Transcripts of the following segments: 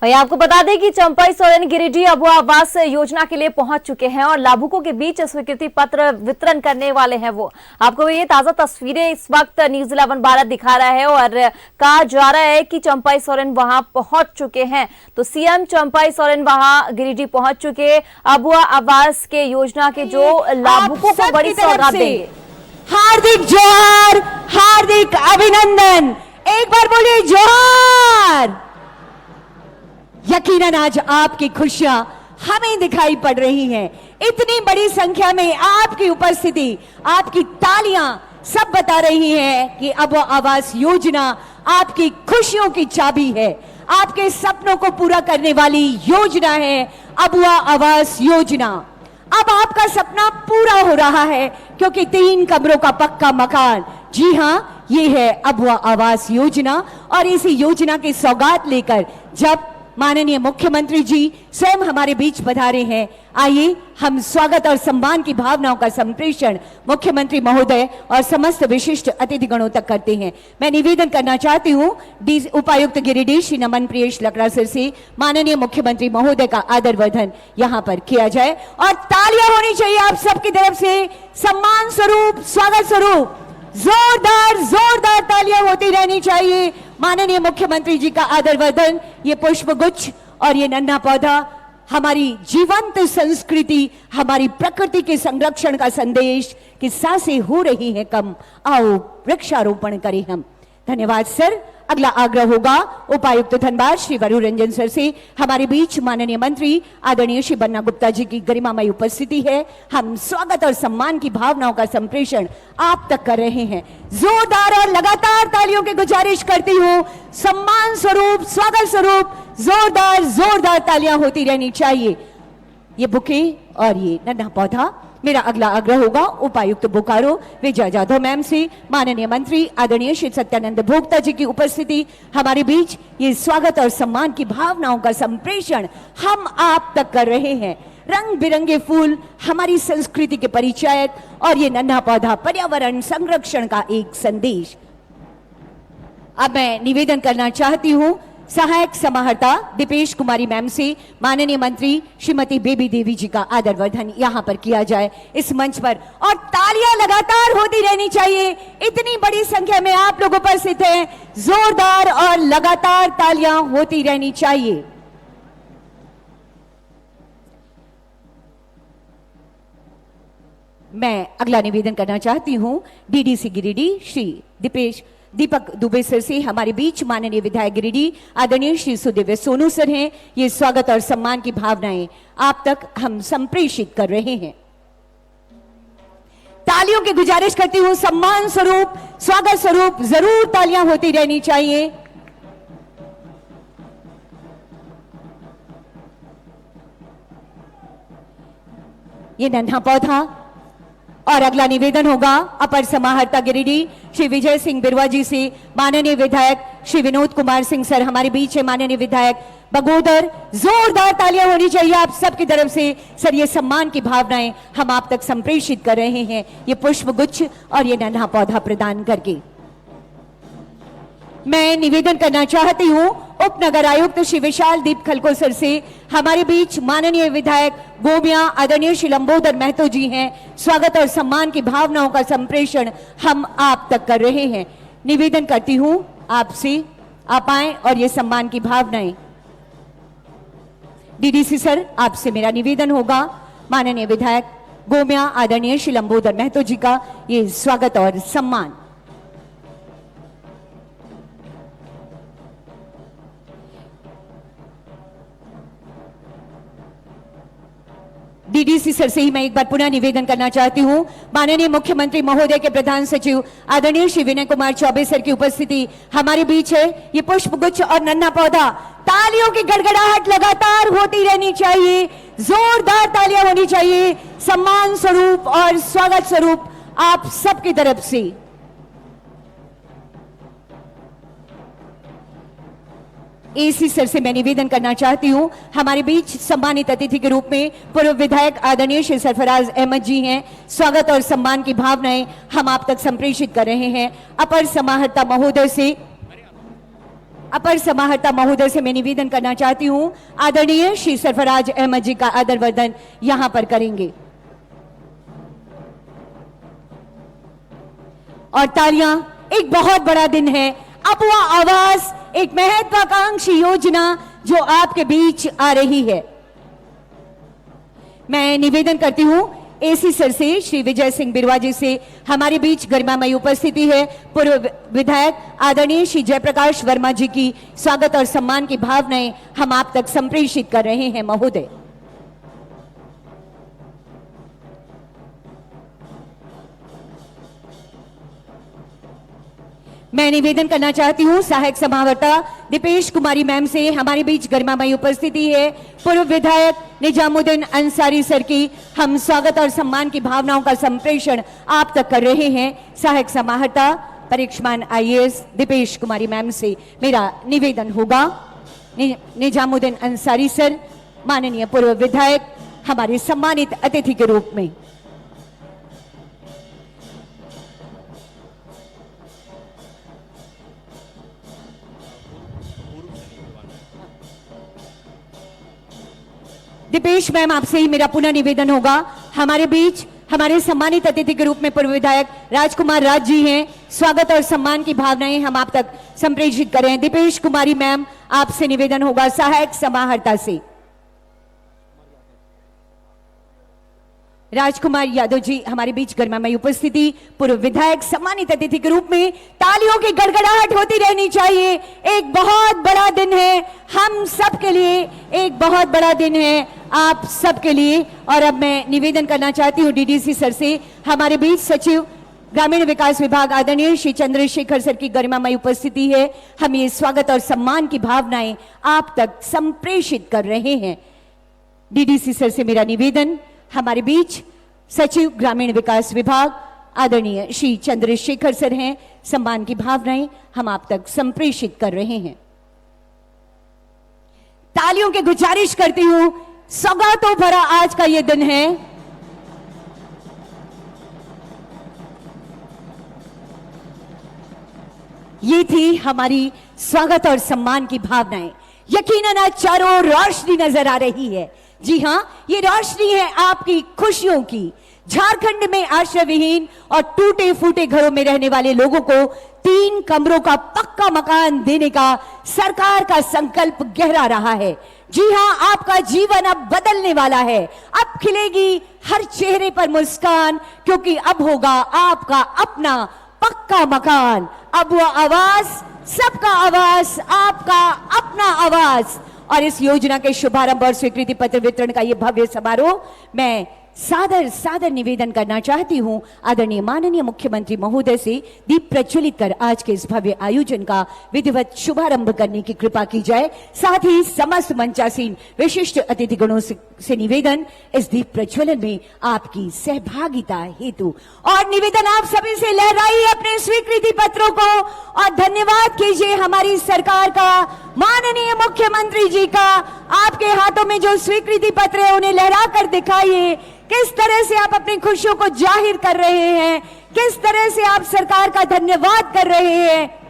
भाई आपको बता दें कि चंपई सोरेन गिरिडीह अबुआ आवास योजना के लिए पहुंच चुके हैं और लाभुकों के बीच स्वीकृति पत्र वितरण करने वाले हैं। वो आपको ये ताजा तस्वीरें इस वक्त न्यूज 11 भारत दिखा रहा है और कहा जा रहा है कि चंपई सोरेन वहां पहुंच चुके हैं। तो सीएम चंपई सोरेन वहां गिरिडीह पहुंच चुके अबुआ आवास के योजना के जो लाभुकों को बड़ी सौगात देंगे। हार्दिक जोहार, हार्दिक अभिनंदन, एक बार बोलिए जोहार। यकीनन आज आपकी खुशियां हमें दिखाई पड़ रही हैं। इतनी बड़ी संख्या में आपकी उपस्थिति, आपकी तालियां सब बता रही हैं कि अबुआ आवास योजना आपकी खुशियों की चाबी है, आपके सपनों को पूरा करने वाली योजना है अबुआ आवास योजना। अब आपका सपना पूरा हो रहा है क्योंकि 3 कमरों का पक्का मकान, जी हां, ये है अबुआ आवास योजना। और इसी योजना की सौगात लेकर जब माननीय मुख्यमंत्री जी स्वयं हमारे बीच पधारे हैं, आइए हम स्वागत और सम्मान की भावनाओं का संप्रेषण मुख्यमंत्री महोदय और समस्त विशिष्ट अतिथिगणों तक करते हैं। मैं निवेदन करना चाहती हूं उपायुक्त गिरिडीह श्री नमन प्रियेश लकड़ा सर से माननीय मुख्यमंत्री महोदय का आदरवर्धन यहां पर किया जाए और तालियां होनी चाहिए आप सबकी तरफ से सम्मान स्वरूप, स्वागत स्वरूप। जोरदार जोरदार तालियां होती रहनी चाहिए। माननीय मुख्यमंत्री जी का आदरवर्धन, ये पुष्पगुच्छ और ये नन्हा पौधा हमारी जीवंत संस्कृति, हमारी प्रकृति के संरक्षण का संदेश कि सांसें हो रही हैं कम, आओ वृक्षारोपण करें हम। धन्यवाद सर। अगला आग्रह होगा उपायुक्त धनबाद श्री वरुण रंजन सर से। हमारे बीच माननीय मंत्री आदरणीय श्री बन्ना गुप्ता जी की गरिमामय उपस्थिति है। हम स्वागत और सम्मान की भावनाओं का संप्रेषण आप तक कर रहे हैं। जोरदार और लगातार तालियों की गुजारिश करती हूं। सम्मान स्वरूप, स्वागत स्वरूप जोरदार जोरदार तालियां होती रहनी चाहिए। ये बुके और ये नन्हा पौधा। मेरा अगला आग्रह होगा उपायुक्त बोकारो विजय जाधव मैम से। माननीय मंत्री आदरणीय श्री सत्यानंद भोक्ता जी की उपस्थिति हमारे बीच, ये स्वागत और सम्मान की भावनाओं का संप्रेषण हम आप तक कर रहे हैं। रंग बिरंगे फूल हमारी संस्कृति के परिचायक और ये नन्हा पौधा पर्यावरण संरक्षण का एक संदेश। अब मैं निवेदन करना चाहती हूं सहायक समाहर्ता दीपेश कुमारी मैम से माननीय मंत्री श्रीमती बेबी देवी जी का आदरवर्धन यहां पर किया जाए इस मंच पर, और तालियां लगातार होती रहनी चाहिए। इतनी बड़ी संख्या में आप लोग उपस्थित हैं, जोरदार और लगातार तालियां होती रहनी चाहिए। मैं अगला निवेदन करना चाहती हूं डीडीसी गिरिडीह श्री दीपक दुबे सर से। हमारे बीच माननीय विधायक गिरिडीह आदरणीय श्री सुदिव्य सोनू सर हैं। ये स्वागत और सम्मान की भावनाएं आप तक हम संप्रेषित कर रहे हैं। तालियों की गुजारिश करती हूं, सम्मान स्वरूप, स्वागत स्वरूप जरूर तालियां होती रहनी चाहिए। ये नन्हा पौधा। और अगला निवेदन होगा अपर समाहर्ता गिरिडीह श्री विजय सिंह बिरवा जी से। माननीय विधायक श्री विनोद कुमार सिंह सर हमारे बीच है। माननीय विधायक बगोदर, जोरदार तालियां होनी चाहिए आप सबकी तरफ से। सर, ये सम्मान की भावनाएं हम आप तक संप्रेषित कर रहे हैं, ये पुष्पगुच्छ और ये नन्हा पौधा प्रदान करके। मैं निवेदन करना चाहती हूं उप नगर आयुक्त श्री विशाल दीप खलको सर से। हमारे बीच माननीय विधायक गोमिया आदरणीय श्री लंबोदर महतो जी हैं। स्वागत और सम्मान की भावनाओं का संप्रेषण हम आप तक कर रहे हैं। निवेदन करती हूं आपसे, आप आए और ये सम्मान की भावनाएं। डीडीसी सर, आपसे मेरा निवेदन होगा माननीय विधायक गोमिया आदरणीय श्री लंबोदर महतो जी का ये स्वागत और सम्मान। डीडीसी सर से ही मैं एक बार पुनः निवेदन करना चाहती हूं माननीय मुख्यमंत्री महोदय के प्रधान सचिव आदरणीय श्री विनय कुमार चौबे सर की उपस्थिति हमारे बीच है। ये पुष्पगुच्छ और नन्हा पौधा, तालियों की गड़गड़ाहट लगातार होती रहनी चाहिए, जोरदार तालियां होनी चाहिए सम्मान स्वरूप और स्वागत स्वरूप आप सबकी तरफ से। एसी सर से मैं निवेदन करना चाहती हूं, हमारे बीच सम्मानित अतिथि के रूप में पूर्व विधायक आदरणीय श्री सरफराज अहमद जी हैं। स्वागत और सम्मान की भावनाएं हम आप तक संप्रेषित कर रहे हैं। अपर समाहर्ता महोदय से अपर समाहर्ता महोदय से मैं निवेदन करना चाहती हूं, आदरणीय श्री सरफराज अहमद जी का आदर वर्धन यहां पर करेंगे। और तालियां, एक बहुत बड़ा दिन है। अबुआ आवास एक महत्वाकांक्षी योजना जो आपके बीच आ रही है। मैं निवेदन करती हूं एसी सर से, श्री विजय सिंह बिरवा जी से हमारे बीच गरिमामयी उपस्थिति है। पूर्व विधायक आदरणीय श्री जयप्रकाश वर्मा जी की स्वागत और सम्मान की भावनाएं हम आप तक संप्रेषित कर रहे हैं महोदय। मैं निवेदन करना चाहती हूं सहायक समाहर्ता दीपेश कुमारी मैम से हमारे बीच गरिमामयी उपस्थिति है। पूर्व विधायक निजामुद्दीन अंसारी सर की हम स्वागत और सम्मान की भावनाओं का संप्रेषण आप तक कर रहे हैं। सहायक समाहर्ता परीक्षमान आईएएस दीपेश कुमारी मैम से मेरा निवेदन होगा। निजामुद्दीन अंसारी सर, माननीय पूर्व विधायक, हमारे सम्मानित अतिथि के रूप में। दीपेश मैम, आपसे ही मेरा पुनः निवेदन होगा। हमारे बीच हमारे सम्मानित अतिथि के रूप में पूर्व विधायक राजकुमार राज जी हैं। स्वागत और सम्मान की भावनाएं हम आप तक संप्रेषित कर रहे हैं। दीपेश कुमारी मैम, आपसे निवेदन होगा सहायक समाहर्ता से। राजकुमार यादव जी हमारे बीच गरिमामयी उपस्थिति, पूर्व विधायक, सम्मानित अतिथि के रूप में। तालियों की गड़गड़ाहट होती रहनी चाहिए। एक बहुत बड़ा दिन है हम सब के लिए, एक बहुत बड़ा दिन है आप सब के लिए। और अब मैं निवेदन करना चाहती हूँ डीडीसी सर से, हमारे बीच सचिव ग्रामीण विकास विभाग आदरणीय श्री चंद्रशेखर सर की गरिमामयी उपस्थिति है। हम ये स्वागत और सम्मान की भावनाएं आप तक संप्रेषित कर रहे हैं। डीडीसी सर से मेरा निवेदन, हमारे बीच सचिव ग्रामीण विकास विभाग आदरणीय श्री चंद्रशेखर सर हैं। सम्मान की भावनाएं हम आप तक संप्रेषित कर रहे हैं। तालियों की गुजारिश करती हूं, सौगातों भरा आज का यह दिन है। ये थी हमारी स्वागत और सम्मान की भावनाएं। यकीनन आज चारों ओर रोशनी नजर आ रही है। जी हां, ये रोशनी है आपकी खुशियों की। झारखंड में आश्रय विहीन और टूटे फूटे घरों में रहने वाले लोगों को 3 कमरों का पक्का मकान देने का सरकार का संकल्प गहरा रहा है। जी हां, आपका जीवन अब बदलने वाला है। अब खिलेगी हर चेहरे पर मुस्कान, क्योंकि अब होगा आपका अपना पक्का मकान। अब वो आवास, सबका आवास, आपका अपना आवास। और इस योजना के शुभारंभ और स्वीकृति पत्र वितरण का यह भव्य समारोह मैं सादर निवेदन करना चाहती हूं आदरणीय माननीय मुख्यमंत्री महोदय से दीप प्रज्वलित कर आज के इस भव्य आयोजन का विधिवत शुभारंभ करने की कृपा की जाए। साथ ही समस्त मंचासीन विशिष्ट अतिथिगणों से निवेदन, इस दीप प्रज्वलन में आपकी सहभागिता हेतु और निवेदन आप सभी से लहराइए अपने स्वीकृति पत्रों को और धन्यवाद कीजिए हमारी सरकार का, माननीय मुख्यमंत्री जी का। आपके हाथों में जो स्वीकृति पत्र है उन्हें लहरा कर दिखाइए किस तरह से आप अपनी खुशियों को जाहिर कर रहे हैं, किस तरह से आप सरकार का धन्यवाद कर रहे हैं।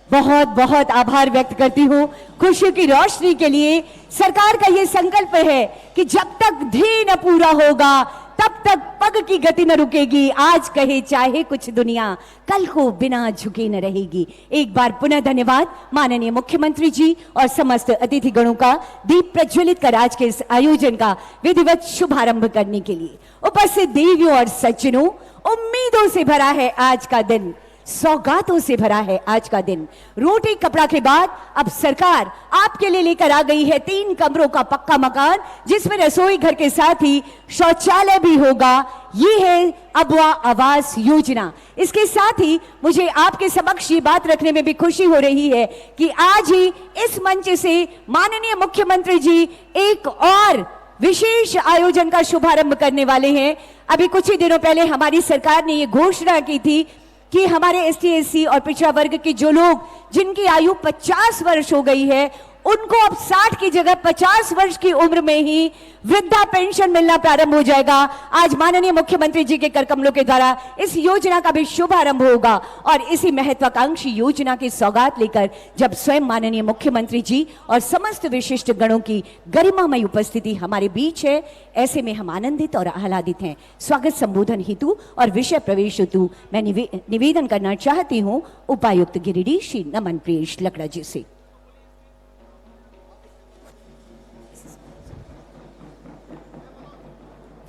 बहुत बहुत आभार व्यक्त करती हूँ खुशियों की रोशनी के लिए। सरकार का ये संकल्प है कि जब तक ध्येय न पूरा होगा तब तक पग की गति न रुकेगी। आज कहे चाहे कुछ दुनिया, कल को बिना झुके न रहेगी। एक बार पुनः धन्यवाद माननीय मुख्यमंत्री जी और समस्त अतिथिगणों का दीप प्रज्वलित कर आज के इस आयोजन का विधिवत शुभारंभ करने के लिए। उपस्थित देवियों और सज्जनों, उम्मीदों से भरा है आज का दिन, सौगातों से भरा है आज का दिन। रोटी कपड़ा के बाद अब सरकार आपके लिए लेकर आ गई है 3 कमरों का पक्का मकान, जिसमें रसोई घर के साथ ही शौचालय भी होगा। ये है अबुआ आवास योजना। इसके साथ ही मुझे आपके समक्ष ये बात रखने में भी खुशी हो रही है कि आज ही इस मंच से माननीय मुख्यमंत्री जी एक और विशेष आयोजन का शुभारंभ करने वाले हैं। अभी कुछ ही दिनों पहले हमारी सरकार ने ये घोषणा की थी कि हमारे ST SC और पिछड़ा वर्ग के जो लोग जिनकी आयु 50 वर्ष हो गई है, उनको अब 60 की जगह 50 वर्ष की उम्र में ही वृद्धा पेंशन मिलना प्रारंभ हो जाएगा। आज माननीय मुख्यमंत्री जी के कर कमलों के द्वारा इस योजना का भी शुभारंभ होगा और इसी महत्वाकांक्षी योजना की सौगात लेकर जब स्वयं माननीय मुख्यमंत्री जी और समस्त विशिष्ट गणों की गरिमामय उपस्थिति हमारे बीच है, ऐसे में हम आनंदित और आह्लादित हैं। स्वागत संबोधन हेतु और विषय प्रवेश हेतु मैं निवेदन करना चाहती हूं उपायुक्त गिरिडीह श्री नमन प्रियेश लकड़ा जी से।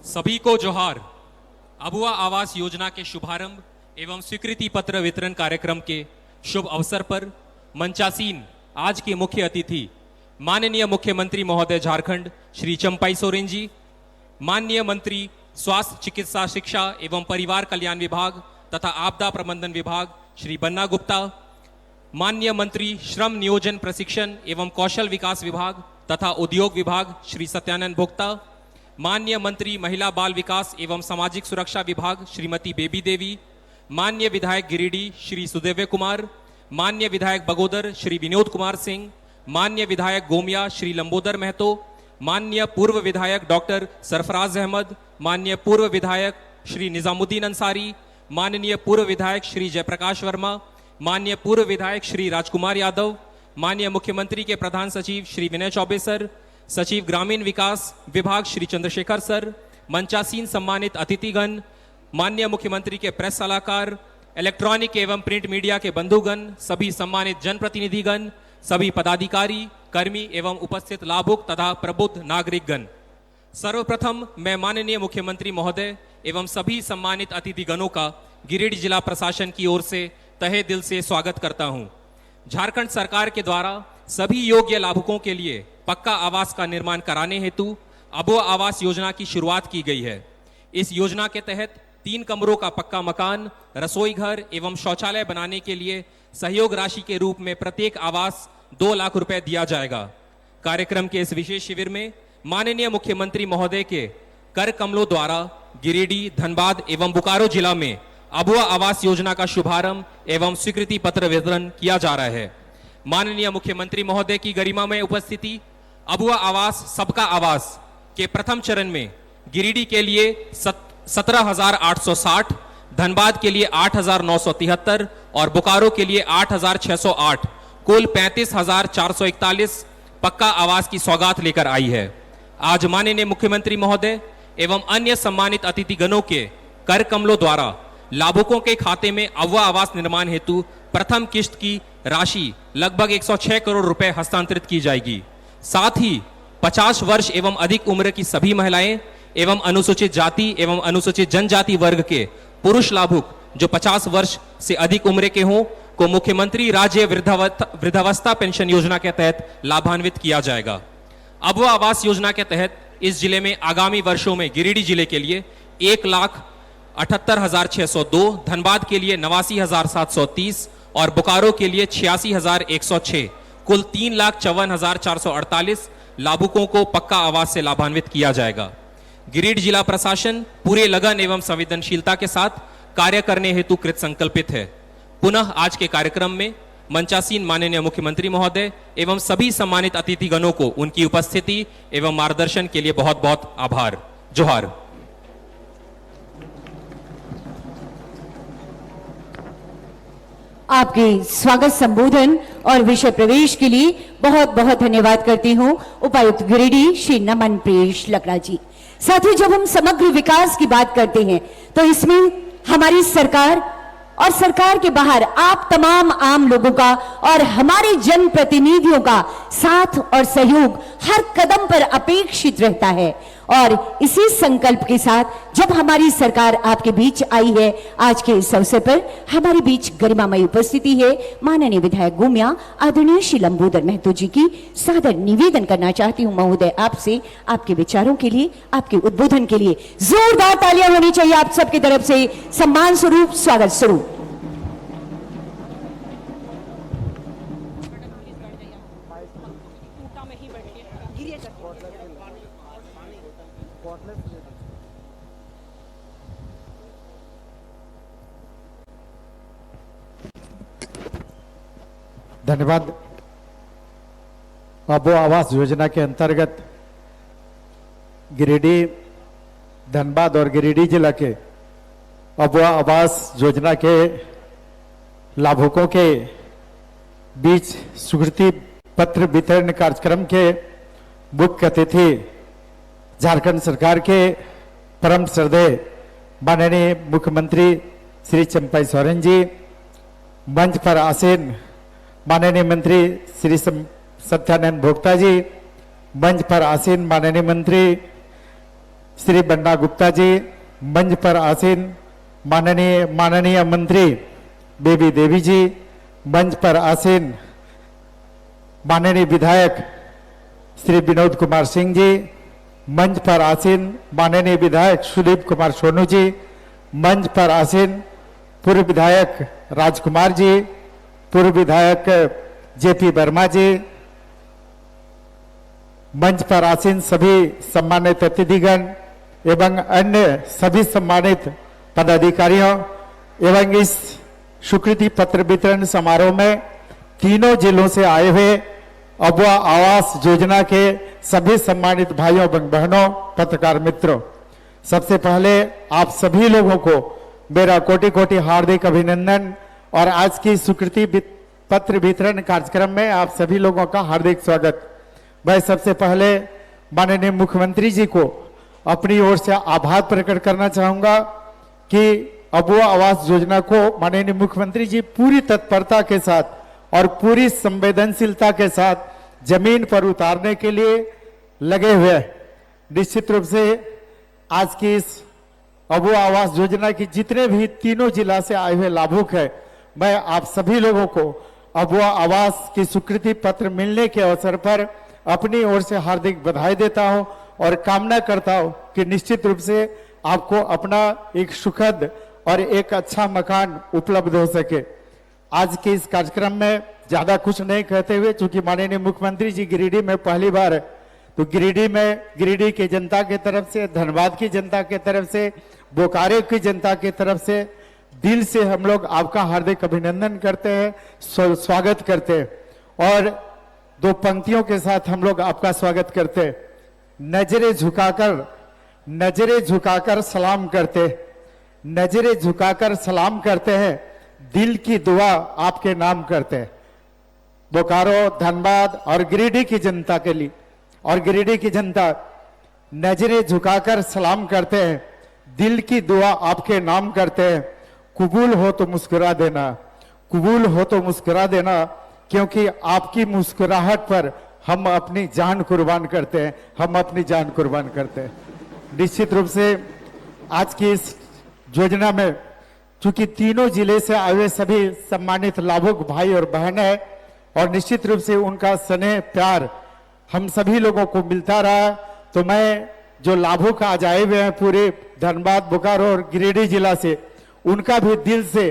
सभी को जोहार। अबुआ आवास योजना के शुभारंभ एवं स्वीकृति पत्र वितरण कार्यक्रम के शुभ अवसर पर मंचासीन आज के मुख्य अतिथि माननीय मुख्यमंत्री महोदय झारखंड श्री चंपाई सोरेन जी, माननीय मंत्री स्वास्थ्य चिकित्सा शिक्षा एवं परिवार कल्याण विभाग तथा आपदा प्रबंधन विभाग श्री बन्ना गुप्ता, माननीय मंत्री श्रम नियोजन प्रशिक्षण एवं कौशल विकास विभाग तथा उद्योग विभाग श्री सत्यानंद भोक्ता, माननीय मंत्री महिला बाल विकास एवं सामाजिक सुरक्षा विभाग श्रीमती बेबी देवी, माननीय विधायक गिरिडीह श्री सुदेव्य कुमार, माननीय विधायक बगोदर श्री विनोद कुमार सिंह, माननीय विधायक गोमिया श्री लंबोदर महतो, माननीय पूर्व विधायक डॉक्टर सरफराज अहमद, माननीय पूर्व विधायक श्री निजामुद्दीन अंसारी, माननीय पूर्व विधायक श्री जयप्रकाश वर्मा, माननीय पूर्व विधायक श्री राजकुमार यादव, माननीय मुख्यमंत्री के प्रधान सचिव श्री विनय चौबे सर, सचिव ग्रामीण विकास विभाग श्री चंद्रशेखर सर, मंचासीन सम्मानित अतिथिगण, माननीय मुख्यमंत्री के प्रेस सलाहकार, इलेक्ट्रॉनिक एवं प्रिंट मीडिया के बंधुगण, सभी सम्मानित जनप्रतिनिधिगण, सभी पदाधिकारी, कर्मी एवं उपस्थित लाभुक तथा प्रबुद्ध नागरिकगण। सर्वप्रथम मैं माननीय मुख्यमंत्री महोदय एवं सभी सम्मानित अतिथिगणों का गिरिडीह जिला प्रशासन की ओर से तहे दिल से स्वागत करता हूं। झारखंड सरकार के द्वारा सभी योग्य लाभुकों के लिए पक्का आवास का निर्माण कराने हेतु अबुआ आवास योजना की शुरुआत की गई है। इस योजना के तहत 3 कमरों का पक्का मकान, रसोई घर एवं शौचालय बनाने के लिए सहयोग राशि के रूप में प्रत्येक आवास 2 लाख रुपए दिया जाएगा। कार्यक्रम के इस विशेष शिविर में माननीय मुख्यमंत्री महोदय के कर कमलों द्वारा गिरिडीह, धनबाद एवं बोकारो जिला में अबुआ आवास योजना का शुभारंभ एवं स्वीकृति पत्र वितरण किया जा रहा है। माननीय मुख्यमंत्री महोदय की गरिमा में उपस्थिति अबुआ आवास सबका आवास के प्रथम चरण में गिरिडीह के लिए 17,860, धनबाद के लिए 8,973 और बोकारो के लिए 8,608, कुल 35,441 पक्का आवास की सौगात लेकर आई है। आज माननीय मुख्यमंत्री महोदय एवं अन्य सम्मानित अतिथिगणों के कर कमलों द्वारा लाभुकों के खाते में अबुआ आवास निर्माण हेतु प्रथम किस्त की राशि लगभग 106 करोड़ रुपए हस्तांतरित की जाएगी। साथ ही 50 वर्ष एवं अधिक उम्र की सभी महिलाएं एवं अनुसूचित जाति एवं अनुसूचित जनजाति वर्ग के पुरुष लाभुक जो 50 वर्ष से अधिक उम्र के हों को मुख्यमंत्री राज्य वृद्धावस्था पेंशन योजना के तहत लाभान्वित किया जाएगा। अबुआ आवास योजना के तहत इस जिले में आगामी वर्षों में गिरिडीह जिले के लिए 1,78,602, धनबाद के लिए 89,730 और बोकारो के लिए 86,106, कुल 3,54,448 लाभुकों को पक्का आवास से लाभान्वित किया जाएगा। गिरिडीह जिला प्रशासन पूरे लगन एवं संवेदनशीलता के साथ कार्य करने हेतु कृत संकल्पित है। पुनः आज के कार्यक्रम में मंचासीन माननीय मुख्यमंत्री महोदय एवं सभी सम्मानित अतिथिगणों को उनकी उपस्थिति एवं मार्गदर्शन के लिए बहुत बहुत आभार। जोहार। आपके स्वागत संबोधन और विषय प्रवेश के लिए बहुत बहुत धन्यवाद करती हूं उपायुक्त गिरिडीह श्री नमन प्रियेश लकड़ा जी। साथियों, जब हम समग्र विकास की बात करते हैं तो इसमें हमारी सरकार और सरकार के बाहर आप तमाम आम लोगों का और हमारे जनप्रतिनिधियों का साथ और सहयोग हर कदम पर अपेक्षित रहता है। और इसी संकल्प के साथ जब हमारी सरकार आपके बीच आई है, आज के इस अवसर पर हमारे बीच गरिमामयी उपस्थिति है माननीय विधायक गोमिया आदरणीय श्री लंबोदर महतो जी की सादर निवेदन करना चाहती हूं महोदय आपसे, आपके विचारों के लिए, आपके उद्बोधन के लिए जोरदार तालियां होनी चाहिए आप सबकी तरफ से, सम्मान स्वरूप, स्वागत स्वरूप। धन्यवाद। आबो आवास योजना के अंतर्गत गिरिडीह, धनबाद और गिरिडीह जिला के आबो आवास योजना के लाभुकों के बीच स्वीकृति पत्र वितरण कार्यक्रम के मुख्य अतिथि झारखंड सरकार के परम श्रद्धेय माननीय मुख्यमंत्री श्री चंपाई सोरेन जी, मंच पर आसीन माननीय मंत्री श्री सत्यानंद भोक्ता जी, मंच पर आसीन माननीय मंत्री श्री बन्ना गुप्ता जी, मंच पर आसीन माननीय मंत्री बेबी देवी जी, मंच पर आसीन माननीय विधायक श्री विनोद कुमार सिंह जी, मंच पर आसीन माननीय विधायक सुदीप कुमार सोनू जी, मंच पर आसीन पूर्व विधायक राजकुमार जी, पूर्व विधायक जेपी वर्मा जी, मंच पर आसीन सभी सम्मानित अतिथिगण एवं अन्य सभी सम्मानित पदाधिकारियों एवं इस स्वीकृति पत्र वितरण समारोह में तीनों जिलों से आए हुए अबुआ आवास योजना के सभी सम्मानित भाइयों एवं बहनों, पत्रकार मित्रों, सबसे पहले आप सभी लोगों को मेरा कोटि कोटि हार्दिक अभिनंदन और आज की स्वीकृति पत्र वितरण कार्यक्रम में आप सभी लोगों का हार्दिक स्वागत। मैं सबसे पहले माननीय मुख्यमंत्री जी को अपनी ओर से आभार प्रकट करना चाहूंगा कि अबुआ आवास योजना को माननीय मुख्यमंत्री जी पूरी तत्परता के साथ और पूरी संवेदनशीलता के साथ जमीन पर उतारने के लिए लगे हुए हैं। निश्चित रूप से आज की इस अबुआ आवास योजना की जितने भी तीनों जिला से आए हुए लाभुक है, मैं आप सभी लोगों को अबुआ आवास की स्वीकृति पत्र मिलने के अवसर पर अपनी ओर से हार्दिक बधाई देता हूं और कामना करता हूं कि निश्चित रूप से आपको अपना एक सुखद और एक अच्छा मकान उपलब्ध हो सके। आज के इस कार्यक्रम में ज्यादा कुछ नहीं कहते हुए, चूंकि माननीय मुख्यमंत्री जी गिरिडीह में पहली बार है, तो गिरिडीह की जनता की तरफ से, धनबाद की जनता की तरफ से, बोकारो की जनता की तरफ से दिल से हम लोग आपका हार्दिक अभिनंदन करते हैं, स्वागत करते हैं और दो पंक्तियों के साथ हम लोग आपका स्वागत करते हैं। नजरें झुकाकर सलाम करते, नजरें झुकाकर सलाम करते हैं, दिल की दुआ आपके नाम करते हैं। बोकारो, धनबाद और गिरिडीह की जनता के लिए और गिरिडीह की जनता नजरें झुकाकर सलाम करते हैं, दिल की दुआ आपके नाम करते हैं। कबूल हो तो मुस्कुरा देना, कबूल हो तो मुस्कुरा देना, क्योंकि आपकी मुस्कुराहट पर हम अपनी जान कुर्बान करते हैं, हम अपनी जान कुर्बान करते हैं। निश्चित रूप से आज की इस योजना में चूंकि तीनों जिले से आए हुए सभी सम्मानित लाभुक भाई और बहन है और निश्चित रूप से उनका स्नेह प्यार हम सभी लोगों को मिलता रहा, तो मैं जो लाभुक आज आए हुए हैं पूरे धनबाद, बोकारो और गिरिडीह जिला से, उनका भी दिल से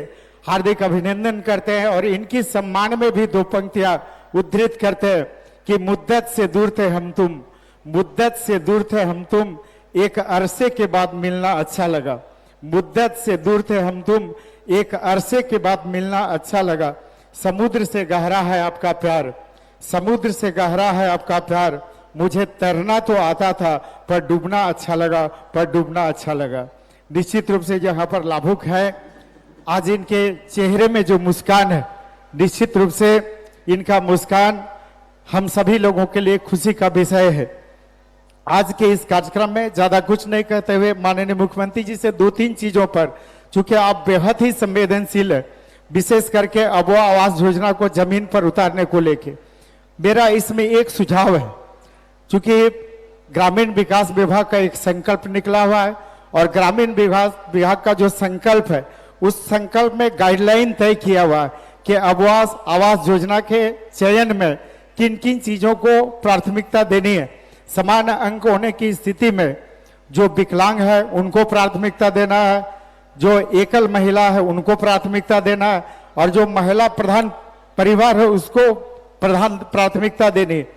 हार्दिक अभिनंदन करते हैं और इनकी सम्मान में भी दो पंक्तियां उद्धृत करते हैं कि मुद्दत से दूर थे हम तुम, मुद्दत से दूर थे हम तुम, एक अरसे के बाद मिलना अच्छा लगा। मुद्दत से दूर थे हम तुम, एक अरसे के बाद मिलना अच्छा लगा। समुद्र से गहरा है आपका प्यार, समुद्र से गहरा है आपका प्यार, मुझे तैरना तो आता था पर डूबना अच्छा लगा, पर डूबना अच्छा लगा। निश्चित रूप से यहाँ पर लाभुक है, आज इनके चेहरे में जो मुस्कान है, निश्चित रूप से इनका मुस्कान हम सभी लोगों के लिए खुशी का विषय है। आज के इस कार्यक्रम में ज्यादा कुछ नहीं कहते हुए माननीय मुख्यमंत्री जी से दो तीन चीजों पर, चूंकि आप बेहद ही संवेदनशील है, विशेष करके अबुआ आवास योजना को जमीन पर उतारने को लेके मेरा इसमें एक सुझाव है। चूंकि ग्रामीण विकास विभाग का एक संकल्प निकला हुआ है और ग्रामीण विभाग का जो संकल्प है उस संकल्प में गाइडलाइन तय किया हुआ है कि आवास योजना के चयन में किन किन चीजों को प्राथमिकता देनी है। समान अंक होने की स्थिति में जो विकलांग है उनको प्राथमिकता देना है, जो एकल महिला है उनको प्राथमिकता देना है और जो महिला प्रधान परिवार है उसको प्रधान प्राथमिकता देनी है।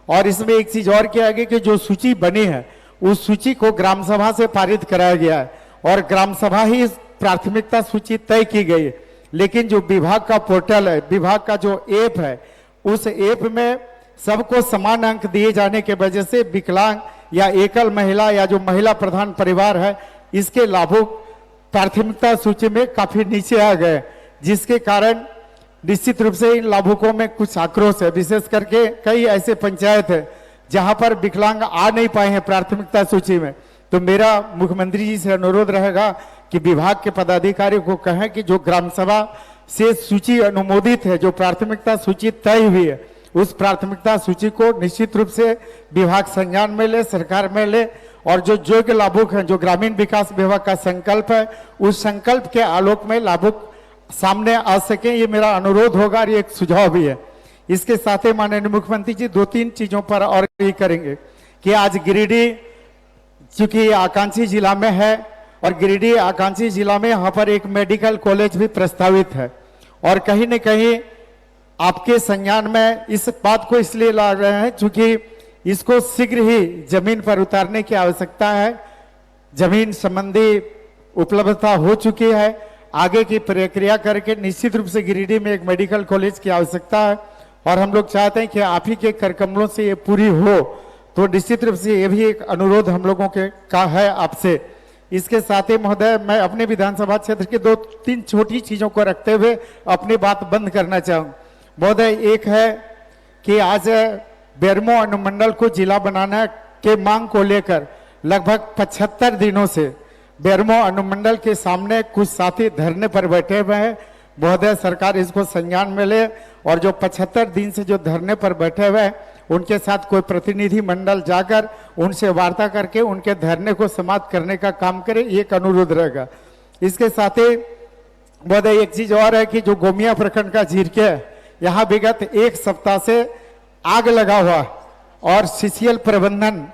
और इसमें एक चीज और किया गया कि जो सूची बनी है उस सूची को ग्राम सभा से पारित कराया गया है और ग्राम सभा ही इस प्राथमिकता सूची तय की गई है। लेकिन जो विभाग का पोर्टल है, विभाग का जो ऐप है, उस ऐप में सबको समान अंक दिए जाने के वजह से विकलांग या एकल महिला या जो महिला प्रधान परिवार है इसके लाभुक प्राथमिकता सूची में काफी नीचे आ गए, जिसके कारण निश्चित रूप से इन लाभुकों में कुछ आक्रोश है। विशेष करके कई ऐसे पंचायत है जहां पर विकलांग आ नहीं पाए हैं प्राथमिकता सूची में। तो मेरा मुख्यमंत्री जी से अनुरोध रहेगा कि विभाग के पदाधिकारियों को कहें कि जो ग्राम सभा से सूची अनुमोदित है, जो प्राथमिकता सूची तय हुई है, उस प्राथमिकता सूची को निश्चित रूप से विभाग संज्ञान में ले, सरकार में ले और जो योग्य लाभुक हैं, जो ग्रामीण विकास विभाग का संकल्प है, उस संकल्प के आलोक में लाभुक सामने आ सके, ये मेरा अनुरोध होगा और ये एक सुझाव भी है। इसके साथ ही माननीय मुख्यमंत्री जी 2-3 चीजों पर और ये करेंगे कि आज गिरिडीह चूंकि आकांक्षी जिला में है और गिरिडीह आकांक्षी जिला में यहाँ पर एक मेडिकल कॉलेज भी प्रस्तावित है और कहीं न कहीं आपके संज्ञान में इस बात को इसलिए ला रहे हैं क्योंकि इसको शीघ्र ही जमीन पर उतारने की आवश्यकता है। जमीन संबंधी उपलब्धता हो चुकी है, आगे की प्रक्रिया करके निश्चित रूप से गिरिडीह में एक मेडिकल कॉलेज की आवश्यकता है और हम लोग चाहते हैं कि आप ही के कर कमलों से ये पूरी हो। तो निश्चित रूप से ये भी एक अनुरोध हम लोगों के का है आपसे। इसके साथ ही महोदय मैं अपने विधानसभा क्षेत्र की 2-3 छोटी चीजों को रखते हुए अपनी बात बंद करना चाहूँ। महोदय, एक है कि आज बेरमो अनुमंडल को जिला बनाने के मांग को लेकर लगभग 75 दिनों से बेरमो अनुमंडल के सामने कुछ साथी धरने पर बैठे हुए हैं। महोदय, सरकार इसको संज्ञान में ले और जो 75 दिन से जो धरने पर बैठे हुए हैं उनके साथ कोई प्रतिनिधि मंडल जाकर उनसे वार्ता करके उनके धरने को समाप्त करने का काम करे, ये एक अनुरोध रहेगा। इसके साथ ही महोदय एक चीज और है कि जो गोमिया प्रखंड का झीरके है, यहाँ विगत 1 सप्ताह से आग लगा हुआ और सीसीएल प्रबंधन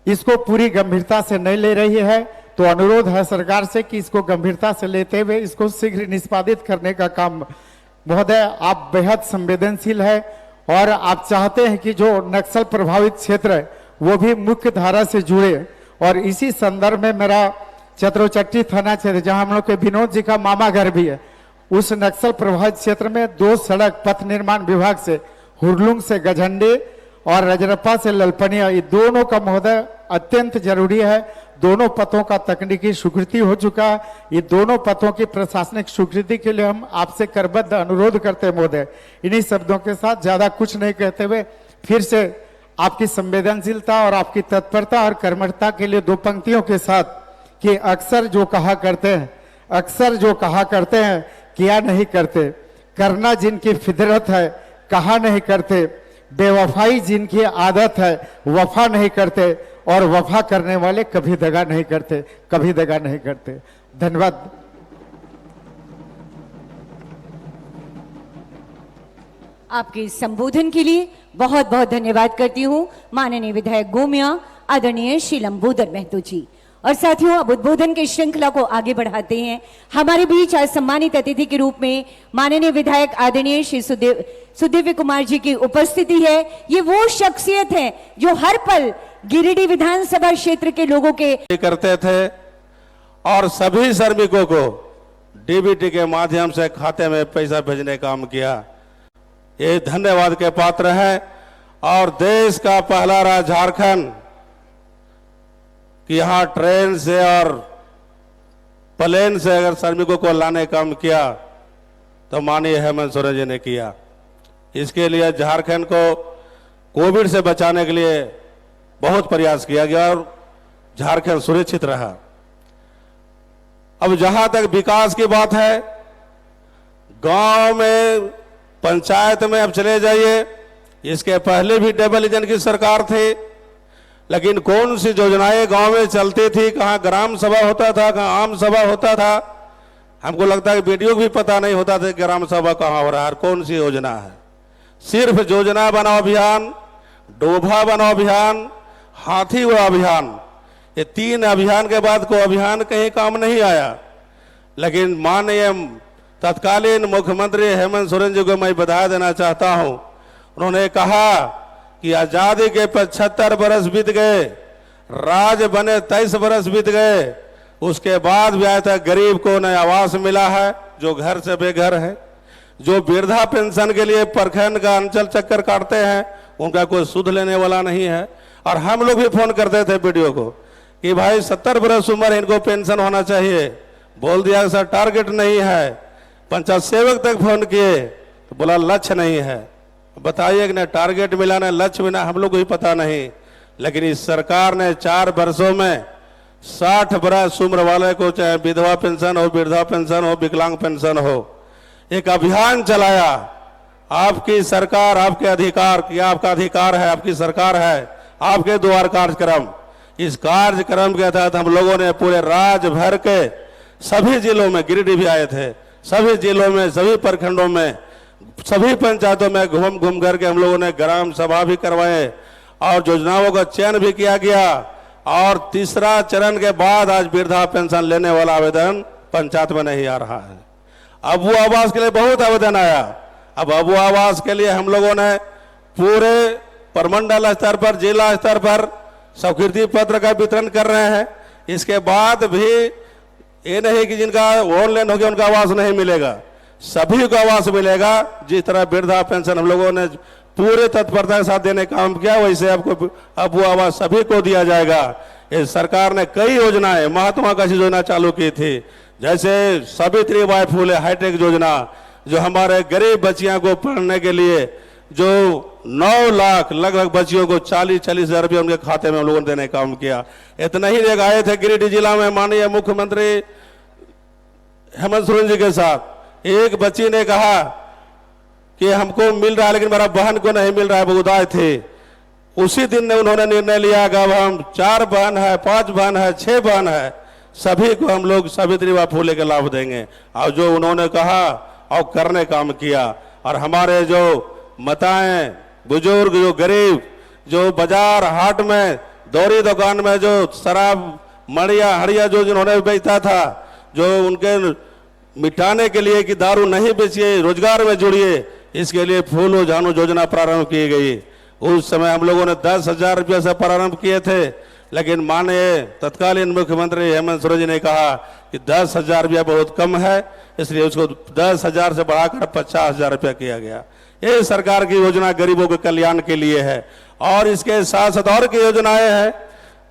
इसको पूरी गंभीरता से नहीं ले रही है। तो अनुरोध है सरकार से कि इसको गंभीरता से लेते हुए इसको शीघ्र निष्पादित करने का काम। महोदय, आप बेहद संवेदनशील है और आप चाहते हैं कि जो नक्सल प्रभावित क्षेत्र है वो भी मुख्य धारा से जुड़े और इसी संदर्भ में मेरा चतरोचट्टी थाना क्षेत्र जहां हम लोग के विनोद जी का मामा घर भी है, उस नक्सल प्रभावित क्षेत्र में 2 सड़क पथ निर्माण विभाग से हुरलुंग से गझंडी और रजरप्पा से ललपनिया, ये दोनों का महोदय अत्यंत जरूरी है। दोनों पथों का तकनीकी स्वीकृति हो चुका है। ये दोनों पथों की प्रशासनिक स्वीकृति के लिए हम आपसे करबद्ध अनुरोध करते हैं महोदय। इन्हीं शब्दों के साथ ज्यादा कुछ नहीं कहते हुए फिर से आपकी संवेदनशीलता और आपकी तत्परता और कर्मठता के लिए 2 पंक्तियों के साथ कि अक्सर जो कहा करते हैं किया नहीं करते, करना जिनकी फितरत है कहा नहीं करते, बेवफाई जिनकी आदत है वफा नहीं करते और वफा करने वाले कभी दगा नहीं करते। धन्यवाद। आपके संबोधन के लिए बहुत बहुत धन्यवाद करती हूँ माननीय विधायक गोमिया आदरणीय श्री लंबोदर महतो जी। और साथियों, अब उद्बोधन की श्रृंखला को आगे बढ़ाते हैं। हमारे बीच आज सम्मानित अतिथि के रूप में माननीय विधायक आदरणीय श्री सुदिव्य कुमार जी की उपस्थिति है। ये वो शख्सियत है जो हर पल गिरिडीह विधानसभा क्षेत्र के लोगों के करते थे और सभी श्रमिकों को डीबीटी के माध्यम से खाते में पैसा भेजने का काम किया। ये धन्यवाद के पात्र है। और देश का पहला राज्य झारखंड कि यहाँ ट्रेन से और प्लेन से अगर श्रमिकों को लाने का काम किया तो माननीय हेमंत सोरेन जी ने किया। इसके लिए झारखंड को कोविड से बचाने के लिए बहुत प्रयास किया गया और झारखंड सुरक्षित रहा। अब जहां तक विकास की बात है, गांव में पंचायत में अब चले जाइए, इसके पहले भी डबल इंजन की सरकार थी, लेकिन कौन सी योजनाएं गांव में चलती थी, कहाँ ग्राम सभा होता था, कहाँ आम सभा होता था, हमको लगता है वीडियो भी पता नहीं होता था कि ग्राम सभा कहाँ हो रहा है, कौन सी योजना है। सिर्फ योजना बनाओ अभियान, डोभा बनाओ अभियान, हाथी उड़ाओ अभियान, ये 3 अभियान के बाद कोई अभियान कहीं काम नहीं आया। लेकिन माननीय तत्कालीन मुख्यमंत्री हेमंत सोरेन जी को मैं बधाई देना चाहता हूं। उन्होंने कहा कि आजादी के 75 बरस बीत गए, राज बने 23 बरस बीत गए, उसके बाद भी आज तक गरीब को न आवास मिला है, जो घर से बेघर है, जो वृद्धा पेंशन के लिए प्रखंड का अंचल चक्कर काटते हैं, उनका कोई सुध लेने वाला नहीं है। और हम लोग भी फोन करते थे वीडियो को कि भाई 70 बरस उम्र है, इनको पेंशन होना चाहिए। बोल दिया सर टारगेट नहीं है। पंचायत सेवक तक फोन किए तो बोला लक्ष्य नहीं है। बताइए कि ना टारगेट मिला ना लक्ष्य मिला, हम लोग को ही पता नहीं। लेकिन इस सरकार ने 4 वर्षों में 60 बरस उम्र वाले को, चाहे विधवा पेंशन हो, वृद्धा पेंशन हो, विकलांग पेंशन हो, एक अभियान चलाया। आपकी सरकार, आपके अधिकार, क्या आपका अधिकार है, आपकी सरकार है, आपके द्वार कार्यक्रम। इस कार्यक्रम के तहत हम लोगों ने पूरे राज्य भर के सभी जिलों में, गिरिडीह भी आए थे, सभी जिलों में, सभी प्रखंडों में, सभी पंचायतों में घूम घूम करके हम लोगों ने ग्राम सभा भी करवाए और योजनाओं का चयन भी किया गया। और तीसरा चरण के बाद आज वृद्धा पेंशन लेने वाला आवेदन पंचायत में नहीं आ रहा है। अबू आवास के लिए बहुत आवेदन आया। अब अबू आवास के लिए हम लोगों ने पूरे प्रमंडल स्तर पर, जिला स्तर पर स्वीकृति पत्र का वितरण कर रहे हैं। इसके बाद भी ये नहीं कि जिनका ऑनलाइन हो गया उनका आवास नहीं मिलेगा, सभी को आवास मिलेगा। जिस तरह वृद्धा पेंशन हम लोगों ने पूरे तत्परता के साथ देने का काम किया, वैसे आपको अब वो आवास सभी को दिया जाएगा। इस सरकार ने कई योजनाएं, महत्वाकांक्षी योजना चालू की थी, जैसे सावित्रीबाई फुले हाईटेक योजना, जो हमारे गरीब बच्चियों को पढ़ने के लिए, जो 9 लाख लगभग बच्चियों को 40-40 हजार रुपये उनके खाते में हम लोगों ने देने का काम किया। इतना ही जगह आए थे गिरिडीह जिला में माननीय मुख्यमंत्री हेमंत सोरेन जी के साथ। एक बच्ची ने कहा कि हमको मिल रहा है लेकिन मेरा बहन को नहीं मिल रहा है, वो उदास थे। उसी दिन ने उन्होंने निर्णय लिया कि अब हम 4 बहन है, 5 बहन है, 6 बहन है, सभी को हम लोग सावित्रीबाई फुले के लाभ देंगे। और जो उन्होंने कहा और करने काम किया। और हमारे जो माताएं, बुजुर्ग, जो गरीब, जो बाजार हाट में, दौरी दुकान में जो शराब, मड़िया, हड़िया जो जिन्होंने बेचता था, जो उनके मिटाने के लिए कि दारू नहीं बेचिए, रोजगार में जुड़िए, इसके लिए फूलो जानू योजना प्रारंभ की गई। उस समय हम लोगों ने 10,000 रुपये से प्रारंभ किए थे, लेकिन माननीय तत्कालीन मुख्यमंत्री हेमंत सोरेन जी ने कहा कि 10,000 रुपया बहुत कम है, इसलिए उसको 10,000 से बढ़ाकर 50,000 रुपया किया गया। ये सरकार की योजना गरीबों के कल्याण के लिए है। और इसके साथ साथ और की योजनाएं हैं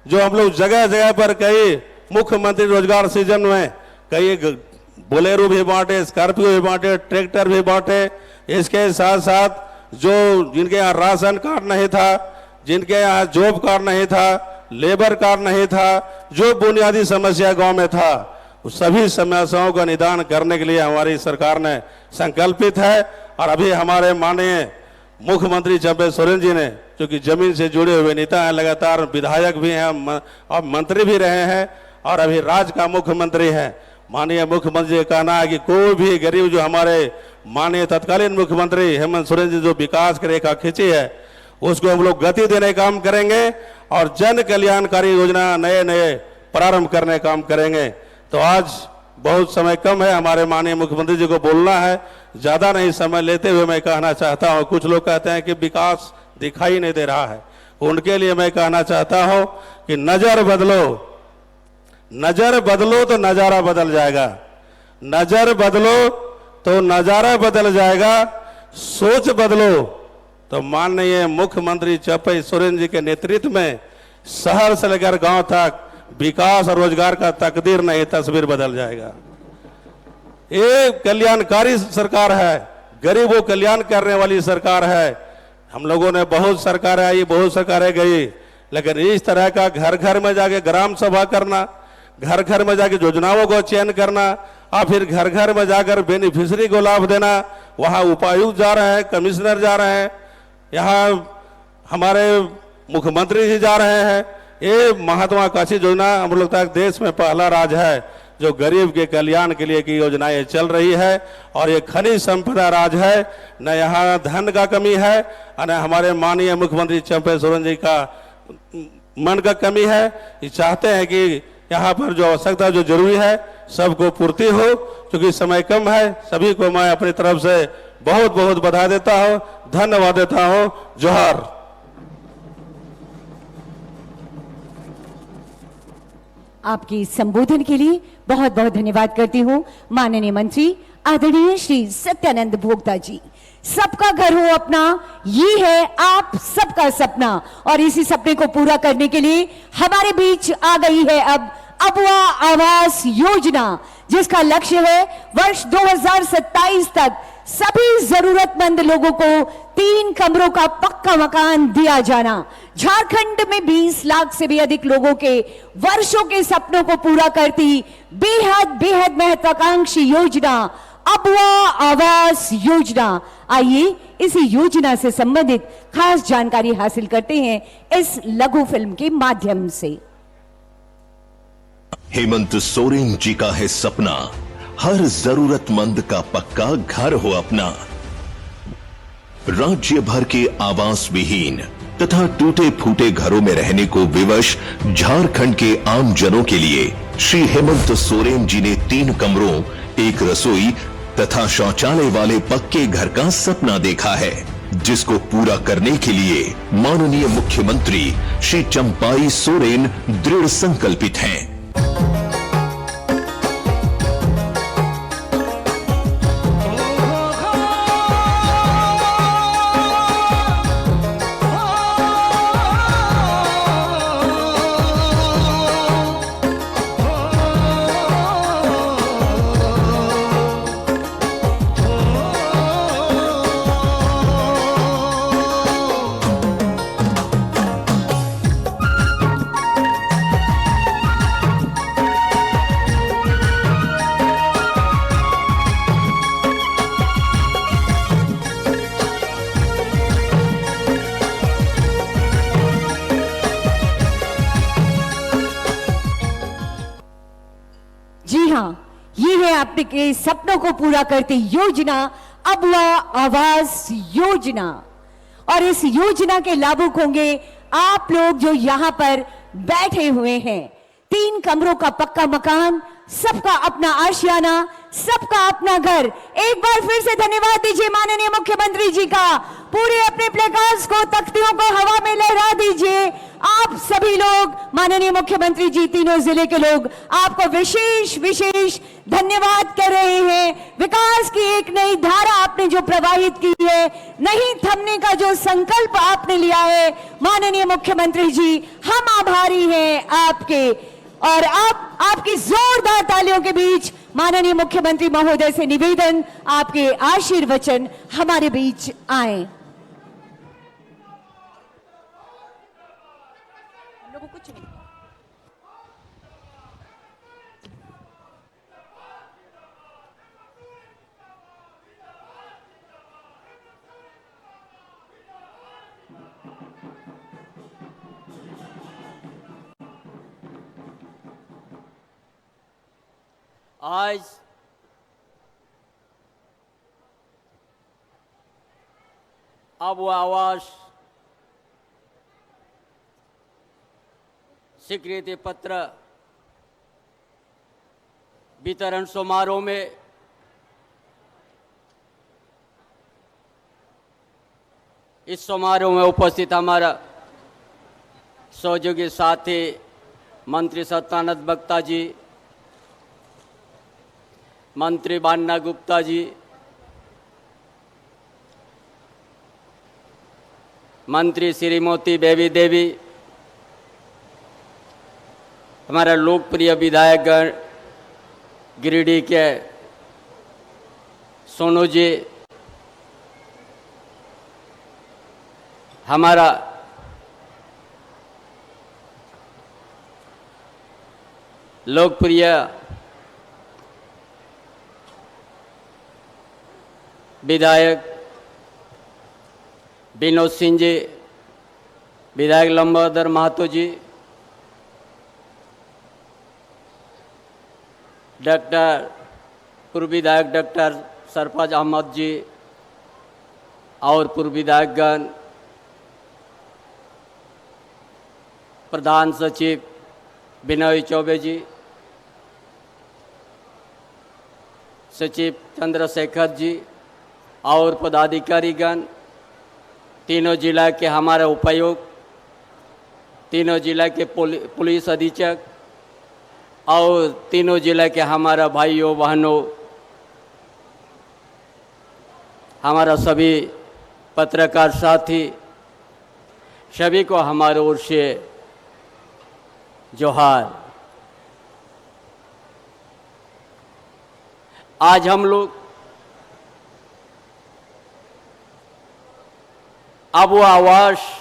जो हम लोग जगह जगह पर, कई मुख्यमंत्री रोजगार सृजन में कई बोलेरो भी बांटे, स्कॉर्पियो भी बांटे, ट्रैक्टर भी बांटे। इसके साथ साथ जो जिनके यहाँ राशन कार्ड नहीं था, जिनके यहाँ जॉब कार्ड नहीं था, लेबर कार्ड नहीं था, जो बुनियादी समस्या गांव में था, उस सभी समस्याओं का निदान करने के लिए हमारी सरकार ने संकल्पित है। और अभी हमारे माननीय मुख्यमंत्री चंपे सोरेन जी ने, जो कि जमीन से जुड़े हुए नेता हैं, लगातार विधायक भी हैं और मंत्री भी रहे हैं और अभी राज्य का मुख्यमंत्री हैं, माननीय मुख्यमंत्री का कहना है कि कोई भी गरीब, जो हमारे माननीय तत्कालीन मुख्यमंत्री हेमंत सोरेन जी जो विकास की रेखा खींची है, उसको हम लोग गति देने का काम करेंगे और जन कल्याणकारी योजना नए नए प्रारंभ करने का काम करेंगे। तो आज बहुत समय कम है, हमारे माननीय मुख्यमंत्री जी को बोलना है, ज्यादा नहीं समय लेते हुए मैं कहना चाहता हूं, कुछ लोग कहते हैं कि विकास दिखाई नहीं दे रहा है, उनके लिए मैं कहना चाहता हूं कि नजर बदलो, नजर बदलो तो नजारा बदल जाएगा, नजर बदलो तो नजारा बदल जाएगा, सोच बदलो तो माननीय मुख्यमंत्री चंपे सोरेन जी के नेतृत्व में शहर से लेकर गांव तक विकास और रोजगार का तकदीर नहीं, तस्वीर बदल जाएगा। ये कल्याणकारी सरकार है, गरीबों कल्याण करने वाली सरकार है। हम लोगों ने बहुत सरकारें आई, बहुत सरकारें गई, लेकिन इस तरह का घर घर में जाके ग्राम सभा करना, घर घर में जाके योजनाओं को चयन करना और फिर घर घर में जाकर बेनिफिशियरी को लाभ देना, वहां उपायुक्त जा रहे हैं, कमिश्नर जा रहे हैं, यहाँ हमारे मुख्यमंत्री जी जा रहे हैं। ये महत्वाकांक्षी योजना हम लगता है देश में पहला राज्य है जो गरीब के कल्याण के लिए की योजनाएं चल रही है। और ये खनिज संपदा राज्य है, न यहाँ धन का कमी है और न हमारे माननीय मुख्यमंत्री चंपे सोरेन जी का मन का कमी है। ये चाहते हैं कि यहाँ पर जो आवश्यकता जो जरूरी है सबको पूर्ति हो। क्योंकि समय कम है, सभी को मैं अपनी तरफ से बहुत बहुत बधाई देता हूँ, धन्यवाद देता हूँ। जोहार। आपकी संबोधन के लिए बहुत बहुत धन्यवाद करती हूँ माननीय मंत्री आदरणीय श्री सत्यानंद भोक्ता जी। सबका घर हो अपना, ये है आप सबका सपना, और इसी सपने को पूरा करने के लिए हमारे बीच आ गई है अब अबुआ आवास योजना, जिसका लक्ष्य है वर्ष 2027 तक सभी जरूरतमंद लोगों को 3 कमरों का पक्का मकान दिया जाना। झारखंड में 20 लाख से भी अधिक लोगों के वर्षों के सपनों को पूरा करती बेहद बेहद महत्वाकांक्षी योजना अबुआ आवास योजना। आइए इसी योजना से संबंधित खास जानकारी हासिल करते हैं इस लघु फिल्म के माध्यम से। हेमंत सोरेन जी का है सपना, हर जरूरतमंद का पक्का घर हो अपना। राज्य भर के आवास विहीन तथा टूटे फूटे घरों में रहने को विवश झारखंड के आम जनों के लिए श्री हेमंत सोरेन जी ने 3 कमरों, 1 रसोई तथा शौचालय वाले पक्के घर का सपना देखा है, जिसको पूरा करने के लिए माननीय मुख्यमंत्री श्री चंपाई सोरेन दृढ़ संकल्पित हैं। जी हाँ, ये है आपके सपनों को पूरा करती योजना अबुआ आवास योजना। और इस योजना के लाभुक होंगे आप लोग जो यहाँ पर बैठे हुए हैं। 3 कमरों का पक्का मकान, सबका अपना आशियाना, सबका अपना घर। एक बार फिर से धन्यवाद दीजिए माननीय मुख्यमंत्री जी का। पूरे अपने प्लेकार्ड्स को, तख्तियों को हवा में लहरा दीजिए। आप सभी लोग, माननीय मुख्यमंत्री जी, तीनों जिले के लोग आपको विशेष विशेष धन्यवाद कर रहे हैं। विकास की एक नई धारा आपने जो प्रवाहित की है, नहीं थमने का जो संकल्प आपने लिया है, माननीय मुख्यमंत्री जी, हम आभारी हैं आपके। और अब आपकी जोरदार तालियों के बीच माननीय मुख्यमंत्री महोदय से निवेदन, आपके आशीर्वचन हमारे बीच आए। कुछ नहीं। आज अबुआ आवास स्वीकृति पत्र वितरण समारोह में इस समारोह में उपस्थित हमारा सहयोगी साथी मंत्री सत्यानंद भोक्ता जी, मंत्री बान्ना गुप्ता जी, मंत्री श्रीमती बेबी देवी, हमारा लोकप्रिय विधायकगण गिरिडीह के सोनू जी, हमारा लोकप्रिय विधायक विनोद सिंह जी, विधायक लंबोदर महतो जी, डॉक्टर पूर्व विधायक डॉक्टर सरफराज अहमद जी और पूर्व विधायकगण, प्रधान सचिव विनय चौबे जी, सचिव चंद्रशेखर जी और पदाधिकारीगण, तीनों जिला के हमारे उपायुक्त, तीनों जिला के पुलिस अधीक्षक और तीनों जिला के हमारा भाइयों बहनों, हमारा सभी पत्रकार साथी, सभी को हमारे ओर से जोहार। आज हम लोग आबुआ आवास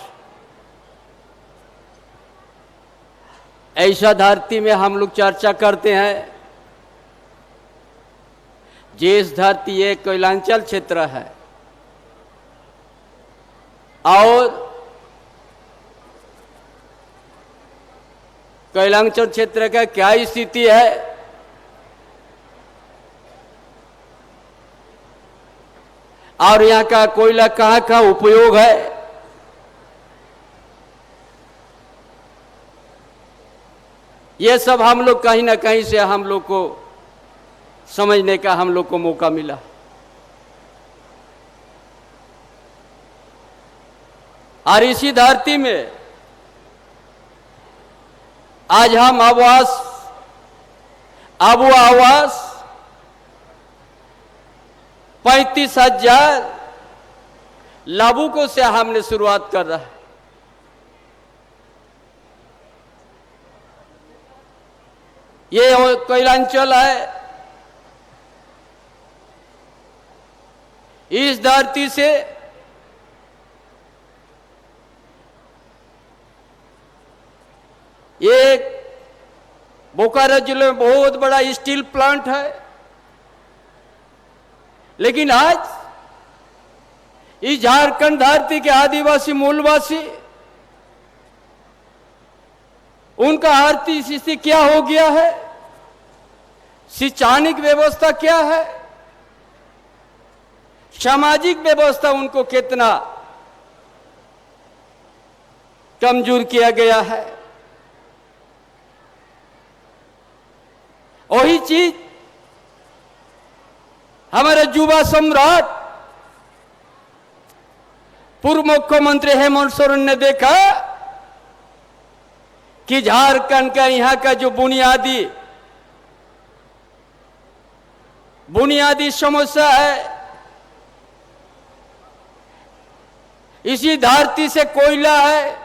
ऐसा धरती में हम लोग चर्चा करते हैं, जिस धरती ये कोयलांचल क्षेत्र है और कोयलांचल क्षेत्र का क्या स्थिति है, और यहाँ का कोयला कहाँ का उपयोग है, ये सब हम लोग कहीं ना कहीं से हम लोग को समझने का हम लोग को मौका मिला। और इसी धरती में आज हम आबुआ आवास 35,000 लाभुकों से हमने शुरुआत कर रहा है। ये कोयलांचल है, इस धरती से एक बोकारो जिले में बहुत बड़ा स्टील प्लांट है, लेकिन आज इस झारखंड धरती के आदिवासी मूलवासी, उनका आर्थिक स्थिति क्या हो गया है, शैक्षणिक व्यवस्था क्या है, सामाजिक व्यवस्था उनको कितना कमजोर किया गया है। वही चीज हमारे युवा सम्राट पूर्व मुख्यमंत्री हेमंत सोरेन ने देखा कि झारखंड का यहाँ का जो बुनियादी समस्या है, इसी धरती से कोयला है,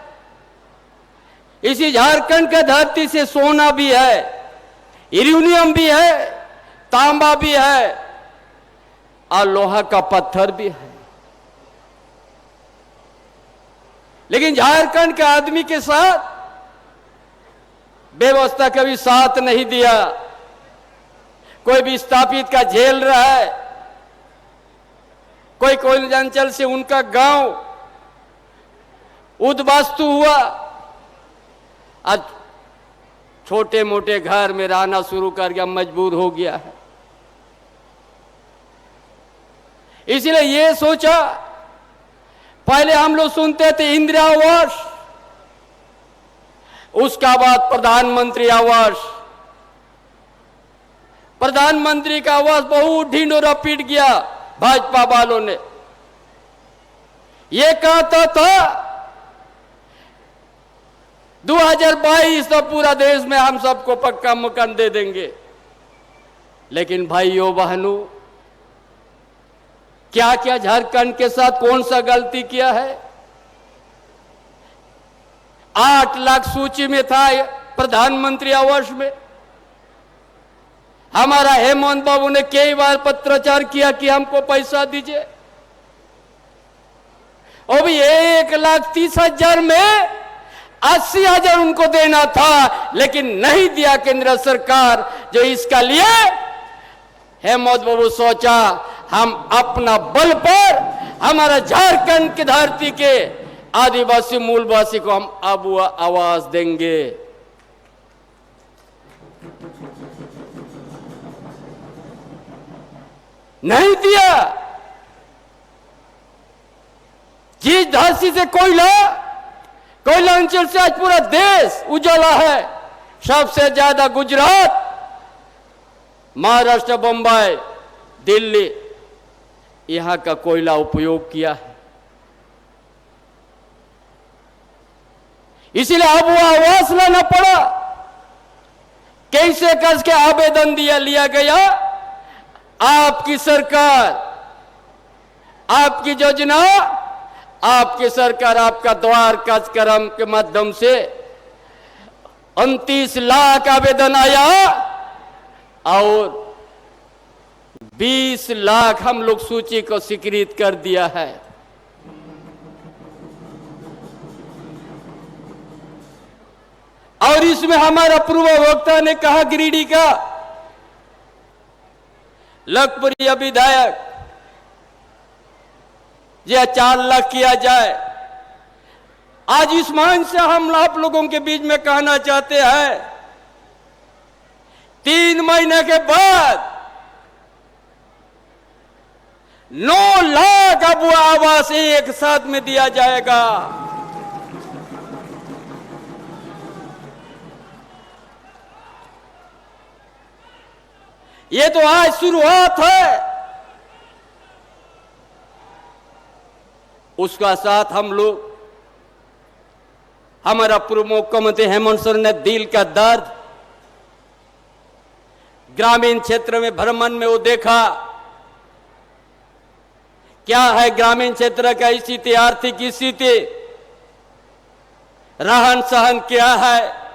इसी झारखंड का धरती से सोना भी है, यूरेनियम भी है, तांबा भी है और लोहा का पत्थर भी है। लेकिन झारखंड के आदमी के साथ व्यवस्था कभी साथ नहीं दिया। कोई विस्थापित का झेल रहा है, कोई कोयलांचल से उनका गांव उद्वास्तु हुआ, आज छोटे मोटे घर में रहना शुरू कर गया, मजबूर हो गया है। इसलिए ये सोचा, पहले हम लोग सुनते थे इंदिरा आवास, उसका बाद प्रधानमंत्री आवास। प्रधानमंत्री का आवास बहुत ढिंढोरा पीट गया भाजपा वालों ने। ये कहता था 2022 तो पूरा देश में हम सबको पक्का मकान दे देंगे। लेकिन भाइयों बहनों, क्या क्या झारखंड के साथ कौन सा गलती किया है? 8 लाख सूची में था प्रधानमंत्री आवास में। हमारा हेमंत बाबू ने कई बार पत्राचार किया कि हमको पैसा दीजिए, और भी 1,30,000 में 80,000 उनको देना था, लेकिन नहीं दिया केंद्र सरकार। जो इसका लिए हेमंत बाबू सोचा हम अपना बल पर हमारा झारखंड की धरती के आदिवासी मूलवासी को हम अब आवाज देंगे। नहीं दिया। जिस धासी से कोयला अंचल से आज पूरा देश उजाला है, सबसे ज्यादा गुजरात, महाराष्ट्र, बंबई, दिल्ली, यहां का कोयला उपयोग किया है। इसीलिए अब वो आवास लाना पड़ा। कैसे करके आवेदन लिया गया। आपकी सरकार, आपकी योजना, आपकी सरकार, आपका द्वार कार्यक्रम के माध्यम से 29 लाख आवेदन आया और 20 लाख हम लोग सूची को स्वीकृत कर दिया है। और इसमें हमारा पूर्व वक्ता ने कहा, गिरिडीह का लोकप्रिय विधायक, यह 4 लाख किया जाए। आज इस मांग से हम आप लोगों के बीच में कहना चाहते हैं, 3 महीने के बाद 9 लाख अब वो आवास एक साथ में दिया जाएगा। ये तो आज शुरुआत है। उसका साथ हम लोग, हमारा पूर्व मुख्यमंत्री हेमंत सोरेन ने दिल का दर्द ग्रामीण क्षेत्र में भ्रमण में वो देखा क्या है ग्रामीण क्षेत्र का स्थिति, आर्थिक स्थिति, रहन सहन क्या है,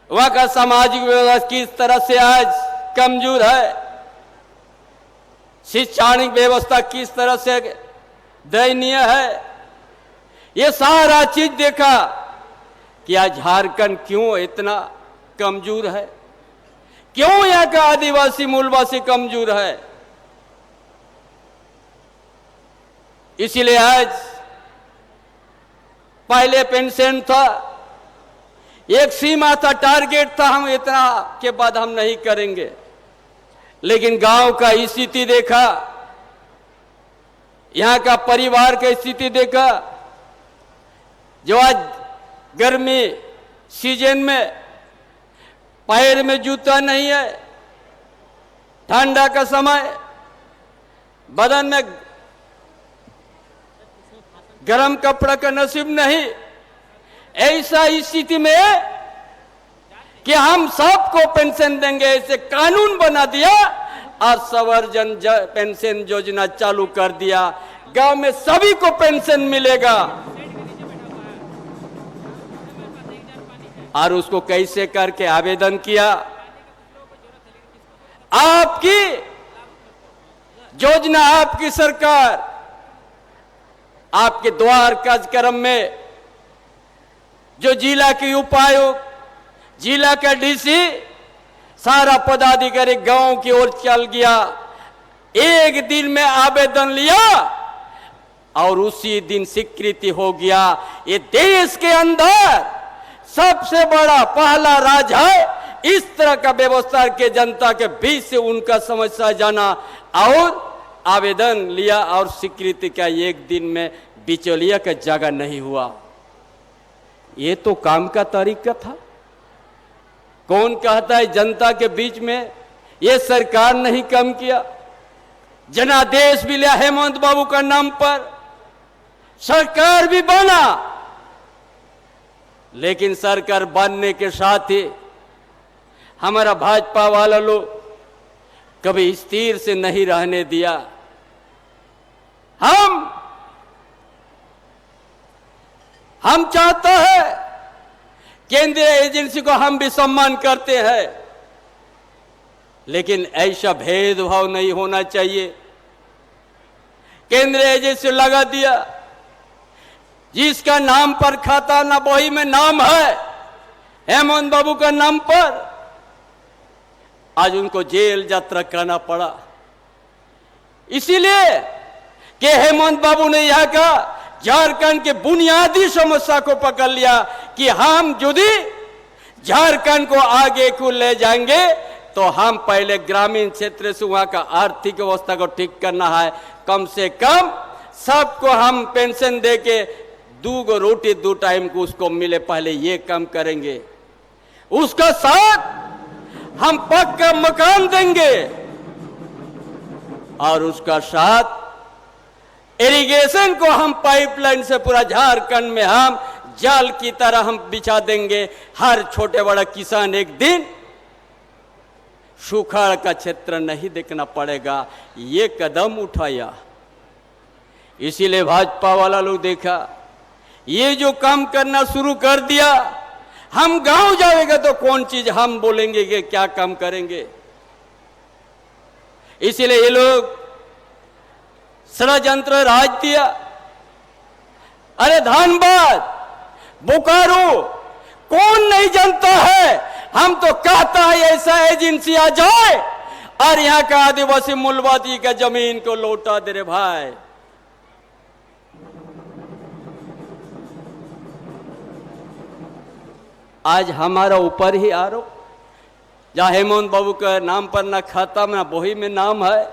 वहां का सामाजिक व्यवस्था किस तरह से आज कमजोर है, शैक्षणिक व्यवस्था किस तरह से दयनीय है। ये सारा चीज देखा कि आज झारखंड क्यों इतना कमजोर है, क्यों यहाँ का आदिवासी मूलवासी कमजोर है। इसीलिए आज पहले पेंशन था, एक सीमा था, टारगेट था, हम इतना के बाद हम नहीं करेंगे। लेकिन गांव का स्थिति देखा, यहां का परिवार का स्थिति देखा, जो आज गर्मी सीजन में पैर में जूता नहीं है, ठंडा का समय बदन में गरम कपड़ा का नसीब नहीं, ऐसा स्थिति में कि हम सबको पेंशन देंगे ऐसे कानून बना दिया और संवर्जन पेंशन योजना चालू कर दिया। गांव में सभी को पेंशन मिलेगा। और उसको कैसे करके आवेदन किया, आपकी योजना, आपकी सरकार, आपके द्वार कार्यक्रम में जो जिला के उपायुक्त, जिला का डीसी, सारा पदाधिकारी गांव की ओर चल गया। एक दिन में आवेदन लिया और उसी दिन स्वीकृति हो गया। ये देश के अंदर सबसे बड़ा पहला राज्य है इस तरह का व्यवस्था के जनता के बीच से उनका समस्या जाना और आवेदन लिया और स्वीकृति का एक दिन में बिचौलिया का जगह नहीं हुआ। ये तो काम का तरीका था। कौन कहता है जनता के बीच में ये सरकार नहीं कम किया। जनादेश भी लिया हेमंत बाबू का नाम पर, सरकार भी बना, लेकिन सरकार बनने के साथ ही हमारा भाजपा वाला लोग कभी स्थिर से नहीं रहने दिया। हम चाहते हैं केंद्रीय एजेंसी को हम भी सम्मान करते हैं, लेकिन ऐसा भेदभाव नहीं होना चाहिए। केंद्रीय एजेंसी लगा दिया, जिसका नाम पर खाता ना वही में नाम है हेमंत बाबू का नाम पर, आज उनको जेल यात्रा करना पड़ा। इसीलिए कि हेमंत बाबू ने यह कहा, झारखंड के बुनियादी समस्या को पकड़ लिया कि हम यदि झारखंड को आगे को ले जाएंगे तो हम पहले ग्रामीण क्षेत्र से वहां का आर्थिक व्यवस्था को ठीक करना है। कम से कम सबको हम पेंशन देके 2 रोटी 2 टाइम को उसको मिले, पहले ये काम करेंगे। उसका साथ हम पक्का मकान देंगे और उसका साथ इरिगेशन को हम पाइपलाइन से पूरा झारखंड में हम जाल की तरह हम बिछा देंगे। हर छोटे बड़ा किसान एक दिन सुखाड़ का क्षेत्र नहीं देखना पड़ेगा। ये कदम उठाया, इसीलिए भाजपा वाला लोग देखा ये जो काम करना शुरू कर दिया। हम गांव जाएगा तो कौन चीज हम बोलेंगे कि क्या काम करेंगे। इसीलिए ये लोग षड्यंत्र राज दिया। अरे धनबाद, बोकारो कौन नहीं जानता है। हम तो कहता है ऐसा एजेंसी आ जाए और यहां का आदिवासी मूलवादी का जमीन को लौटा दे रे भाई। आज हमारा ऊपर ही आरोप, जहां हेमंत बाबू के नाम पर ना खाता में ना बही में नाम है,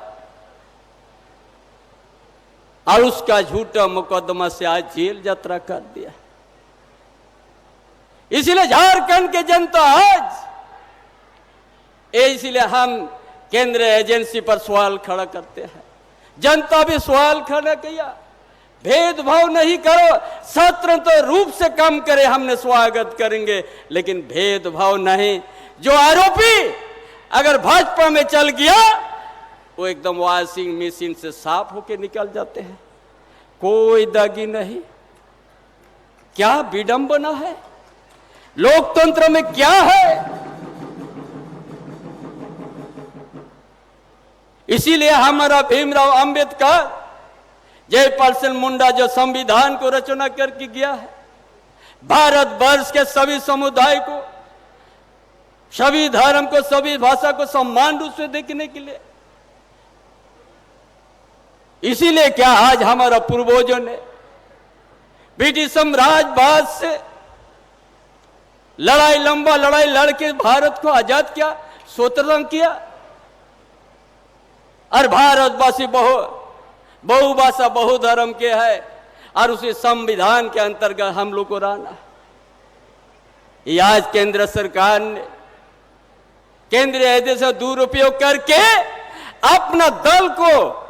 और उसका झूठा मुकदमा से आज जेल यात्रा कर दिया। इसलिए झारखंड के जनता आज, इसलिए हम केंद्रीय एजेंसी पर सवाल खड़ा करते हैं। जनता भी सवाल खड़ा किया, भेदभाव नहीं करो, स्वतंत्र रूप से काम करे, हमने स्वागत करेंगे, लेकिन भेदभाव नहीं। जो आरोपी अगर भाजपा में चल गया वो एकदम वॉशिंग मशीन से साफ होके निकल जाते हैं, कोई दागी नहीं। क्या विडंबना है, लोकतंत्र में क्या है। इसीलिए हमारा भीमराव अंबेडकर, जयपाल सिंह मुंडा जो संविधान को रचना करके गया है, भारत वर्ष के सभी समुदाय को, सभी धर्म को, सभी भाषा को सम्मान रूप से देखने के लिए। इसीलिए क्या आज हमारा पूर्वजों ने ब्रिटिश साम्राज्यवाद से लंबा लड़ाई लड़के भारत को आजाद किया, स्वतंत्र किया, और भारतवासी बहुभाषा बहुधर्म के है, और उसी संविधान के अंतर्गत हम लोग को रहना। ये आज केंद्र सरकार ने केंद्रीय एजेंसी से दुरुपयोग करके अपना दल को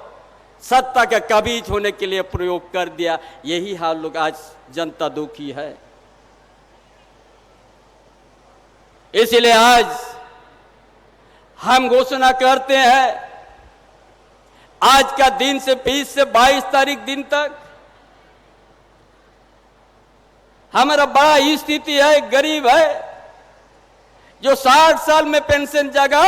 सत्ता के कबीज होने के लिए प्रयोग कर दिया। यही हाल लोग आज जनता दुखी है। इसलिए आज हम घोषणा करते हैं, आज का दिन से 20 से 22 तारीख दिन तक हमारा बड़ा स्थिति है, गरीब है, जो 60 साल में पेंशन जगा,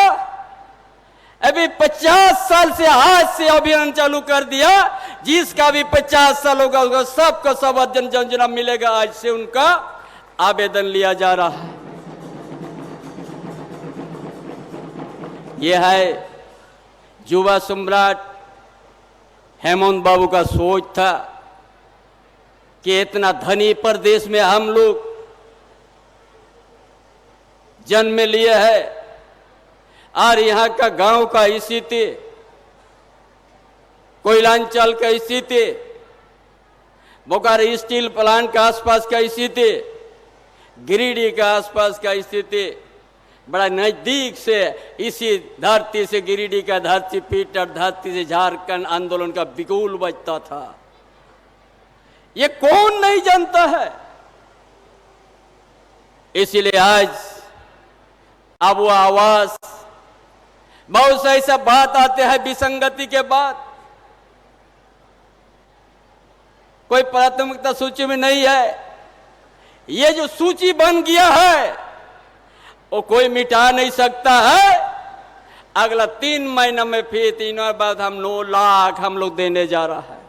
अभी 50 साल से आज से अभियान चालू कर दिया। जिसका भी 50 साल होगा उसको सबको सब जन योजना मिलेगा। आज से उनका आवेदन लिया जा रहा है। यह है युवा सम्राट हेमंत बाबू का सोच था कि इतना धनी प्रदेश में हम लोग जन्म लिए है, और यहाँ का गांव का स्थिति, कोयलांचल का स्थिति, बोकारो स्टील प्लांट के आसपास का स्थिति, गिरिडीह के आसपास का स्थिति, बड़ा नजदीक से इसी धरती से गिरिडीह का धरती पीट और धरती से झारखंड आंदोलन का बिगुल बजता था। ये कौन नहीं जानता है। इसलिए आज अब वो आवाज, बहुत से ऐसा बात आते हैं विसंगति के बाद, कोई प्राथमिकता सूची में नहीं है। ये जो सूची बन गया है वो कोई मिटा नहीं सकता है। अगला 3 महीना में फिर 3 बार बाद हम 9 लाख हम लोग देने जा रहा है।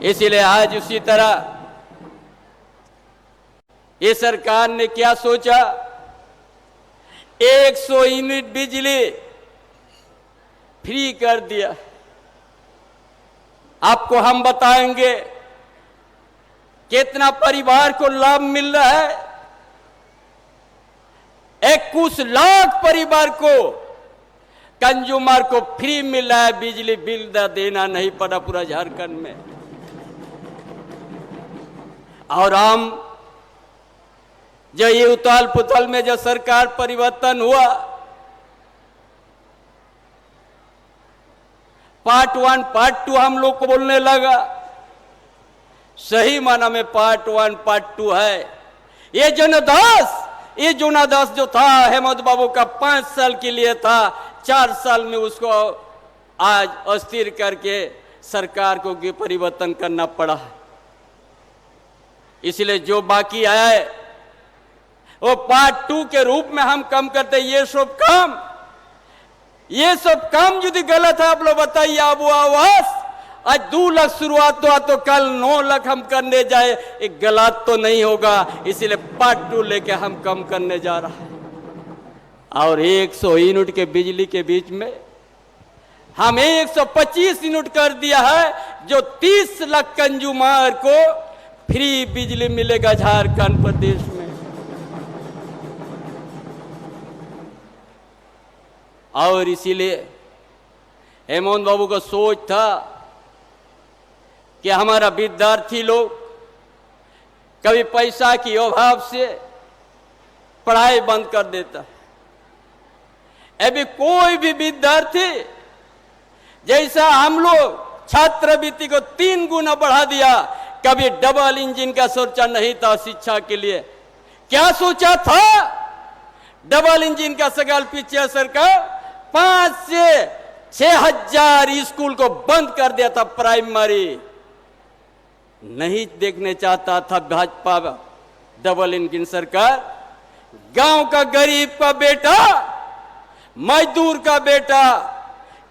इसीलिए आज उसी तरह ये सरकार ने क्या सोचा, 100 यूनिट बिजली फ्री कर दिया। आपको हम बताएंगे कितना परिवार को लाभ मिल रहा है। 21 लाख परिवार को, कंज्यूमर को फ्री मिल रहा है, बिजली बिल देना नहीं पड़ा पूरा झारखंड में। और हम जो ये उताल पुताल में जो सरकार परिवर्तन हुआ, पार्ट 1 पार्ट 2 हम लोग को बोलने लगा, सही माना में पार्ट 1 पार्ट 2 है। ये जोनादास जो था हेमंत बाबू का 5 साल के लिए था, 4 साल में उसको आज अस्थिर करके सरकार को परिवर्तन करना पड़ा। इसलिए जो बाकी आया है वो पार्ट 2 के रूप में हम कम करते। ये सब काम यदि गलत है आप लोग बताइए। अब वो आवास आज 2 लाख शुरुआत हुआ तो कल 9 लाख हम करने जाए, एक गलत तो नहीं होगा। इसलिए पार्ट 2 लेके हम कम करने जा रहा है। और 100 यूनिट के बिजली के बीच में हम 125 यूनिट कर दिया है, जो 30 लाख कंज्यूमर को फ्री बिजली मिलेगा झारखंड प्रदेश में। और इसीलिए हेमंत बाबू का सोच था कि हमारा विद्यार्थी लोग कभी पैसा की अभाव से पढ़ाई बंद कर देता। अभी कोई भी विद्यार्थी, जैसा हम लोग छात्रवृत्ति को 3 गुना बढ़ा दिया, कभी डबल इंजन का सोचा नहीं था शिक्षा के लिए। क्या सोचा था? डबल इंजन का सवाल पीछे सरकार 5 से 6 हजार स्कूल को बंद कर दिया था। प्राइमरी नहीं देखने चाहता था भाजपा डबल इंजन सरकार। गांव का गरीब का बेटा, मजदूर का बेटा,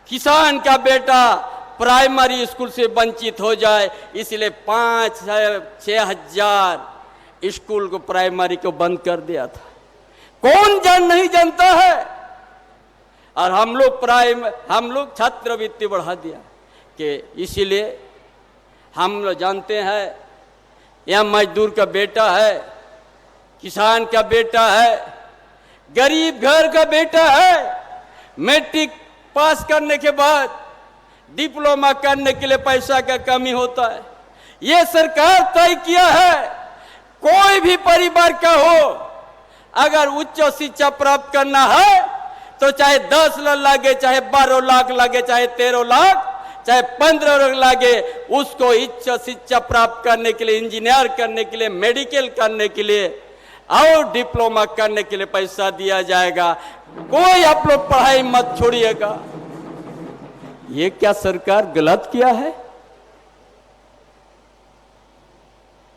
किसान का बेटा प्राइमरी स्कूल से वंचित हो जाए, इसलिए 5 से 6 हजार स्कूल को प्राइमरी को बंद कर दिया था। कौन नहीं जानता है। और हम लोग छात्रवृत्ति बढ़ा दिया कि इसीलिए हम लोग जानते हैं यह मजदूर का बेटा है, किसान का बेटा है, गरीब घर का बेटा है, मैट्रिक पास करने के बाद डिप्लोमा करने के लिए पैसा का कमी होता है। यह सरकार तय किया है कोई भी परिवार का हो, अगर उच्च शिक्षा प्राप्त करना है तो चाहे 10 लाख लगे, चाहे 12 लाख लगे, चाहे 13 लाख, चाहे 15 लाख लगे, उसको उच्च शिक्षा प्राप्त करने के लिए, इंजीनियर करने के लिए, मेडिकल करने के लिए और डिप्लोमा करने के लिए पैसा दिया जाएगा। कोई आप लोग पढ़ाई मत छोड़िएगा। ये क्या सरकार गलत किया है?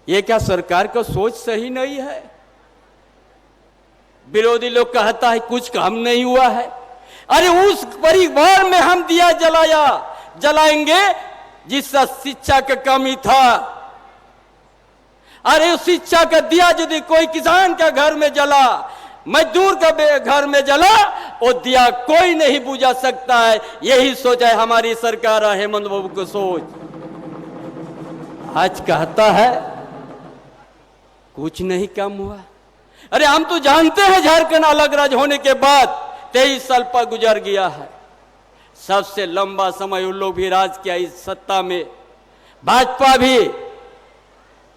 ये क्या सरकार का सोच सही नहीं है? विरोधी लोग कहता है कुछ काम नहीं हुआ है। अरे उस परिवार में हम दिया जलाएंगे जिसका शिक्षा का कमी था। अरे उस शिक्षा का दिया यदि कोई किसान का घर में जला, मजदूर का घर में जला, वो दिया कोई नहीं बुझा सकता है। यही सोच है हमारी सरकार, हेमंत बाबू को सोच। आज कहता है कुछ नहीं कम हुआ। अरे हम तो जानते हैं झारखंड अलग राज्य होने के बाद 23 साल पर गुजर गया है। सबसे लंबा समय उन लोग भी राज किया इस सत्ता में। भाजपा भी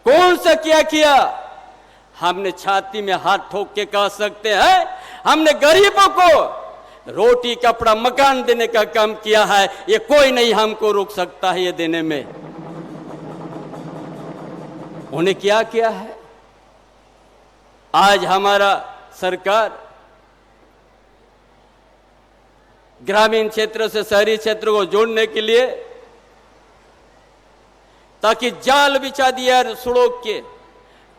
कौन सा किया? हमने छाती में हाथ ठोक के कह सकते हैं हमने गरीबों को रोटी कपड़ा मकान देने का काम किया है। ये कोई नहीं हमको रोक सकता है ये देने में। उन्हें क्या किया है? आज हमारा सरकार ग्रामीण क्षेत्र से शहरी क्षेत्र को जोड़ने के लिए ताकि जाल बिछा दिया सड़क के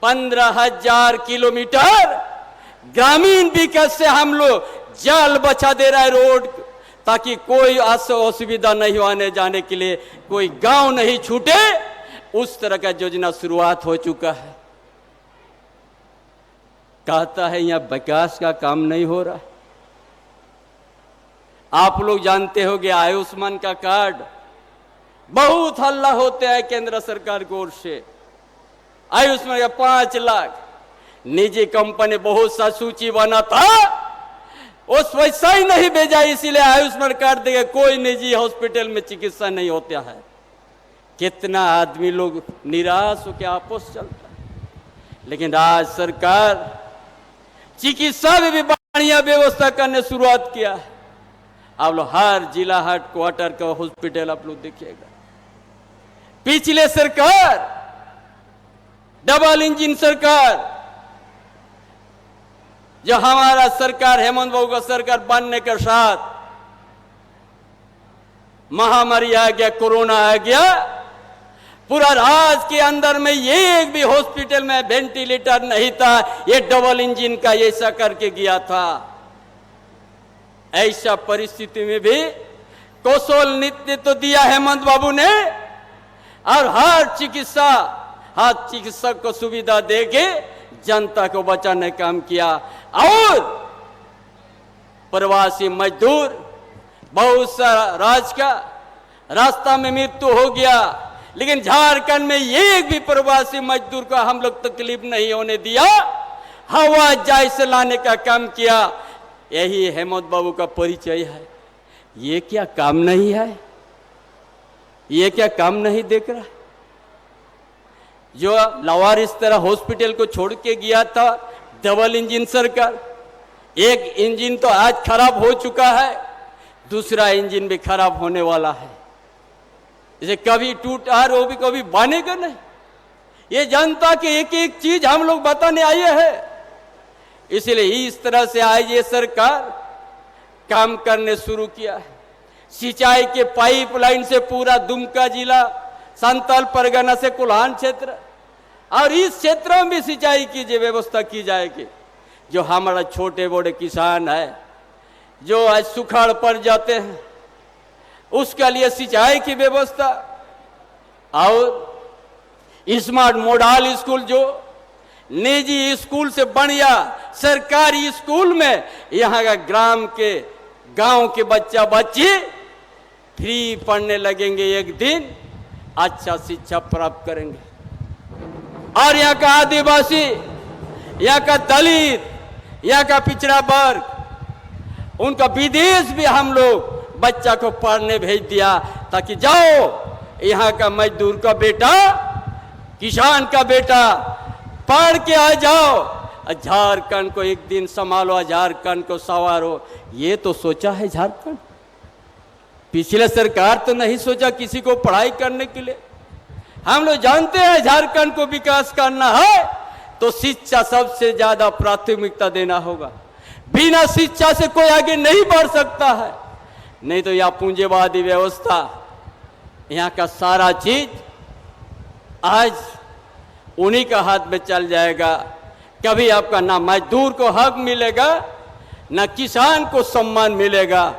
15,000 किलोमीटर ग्रामीण विकास से हम लोग जाल बचा दे रहा है रोड, ताकि कोई असुविधा नहीं आने जाने के लिए, कोई गांव नहीं छूटे। उस तरह का योजना शुरुआत हो चुका है। कहता है यहां विकास का काम नहीं हो रहा। आप लोग जानते होंगे आयुष्मान का कार्ड बहुत हल्ला होते हैं केंद्र सरकार की ओर से। आयुष्मान का 5 लाख निजी कंपनी बहुत सा सूची बना था, उस पैसा ही नहीं भेजा, इसीलिए आयुष्मान कार्ड देके कोई निजी हॉस्पिटल में चिकित्सा नहीं होता है। कितना आदमी लोग निराश होकर आपस चलता है। लेकिन आज सरकार चिकित्सा में भी बढ़िया व्यवस्था करने शुरुआत किया है। आप लोग हर जिला हेडक्वार्टर का हॉस्पिटल आप लोग देखिएगा। पिछले सरकार डबल इंजन सरकार, जो हमारा सरकार हेमंत बाबू का सरकार बनने के साथ महामारी आ गया, कोरोना आ गया, पूरा राज्य के अंदर में एक भी हॉस्पिटल में वेंटिलेटर नहीं था। ये डबल इंजन का ऐसा करके गया था। ऐसा परिस्थिति में भी कौशल नेतृत्व दिया हेमंत बाबू ने, और हर चिकित्सक को सुविधा देके जनता को बचाने का काम किया। और प्रवासी मजदूर बहुत सारा राज्य का रास्ता में मृत्यु हो गया, लेकिन झारखंड में एक भी प्रवासी मजदूर को हम लोग तकलीफ नहीं होने दिया। हवा जहाज से लाने का काम किया। यही हेमंत बाबू का परिचय है। ये क्या काम नहीं है? ये क्या काम नहीं देख रहा? जो लावारिस तरह हॉस्पिटल को छोड़ के गया था डबल इंजन सरकार, एक इंजन तो आज खराब हो चुका है, दूसरा इंजन भी खराब होने वाला है। इसे कभी टूटा वो भी कभी बनेगा नहीं। ये जनता की एक एक चीज हम लोग बताने आए हैं। इसलिए इस तरह से आज ये सरकार काम करने शुरू किया है। सिंचाई के पाइपलाइन से पूरा दुमका जिला, संथाल परगना से कोल्हान क्षेत्र और इस क्षेत्रों में भी सिंचाई की व्यवस्था की जाएगी। जो हमारा छोटे बड़े किसान है जो आज सुखाड़ पड़ जाते हैं, उसके लिए सिंचाई की व्यवस्था। और स्मार्ट मॉडल स्कूल, जो निजी स्कूल से बढ़िया सरकारी स्कूल में यहाँ का गांव के बच्चा बच्चे फ्री पढ़ने लगेंगे, एक दिन अच्छा शिक्षा प्राप्त करेंगे। और यहाँ का आदिवासी, यहाँ का दलित, यहाँ का पिछड़ा वर्ग, उनका विदेश भी हम लोग बच्चा को पढ़ने भेज दिया, ताकि जाओ यहाँ का मजदूर का बेटा, किसान का बेटा पढ़ के आ जाओ, झारखंड को एक दिन संभालो, झारखंड को संवारो। ये तो सोचा है झारखंड। पिछले सरकार तो नहीं सोचा किसी को पढ़ाई करने के लिए। हम लोग जानते हैं झारखंड को विकास करना है तो शिक्षा सबसे ज्यादा प्राथमिकता देना होगा। बिना शिक्षा से कोई आगे नहीं बढ़ सकता है। नहीं तो यह पूंजीवादी व्यवस्था, यहाँ का सारा चीज आज उन्हीं का हाथ में चल जाएगा। कभी आपका ना मजदूर को हक मिलेगा, ना किसान को सम्मान मिलेगा।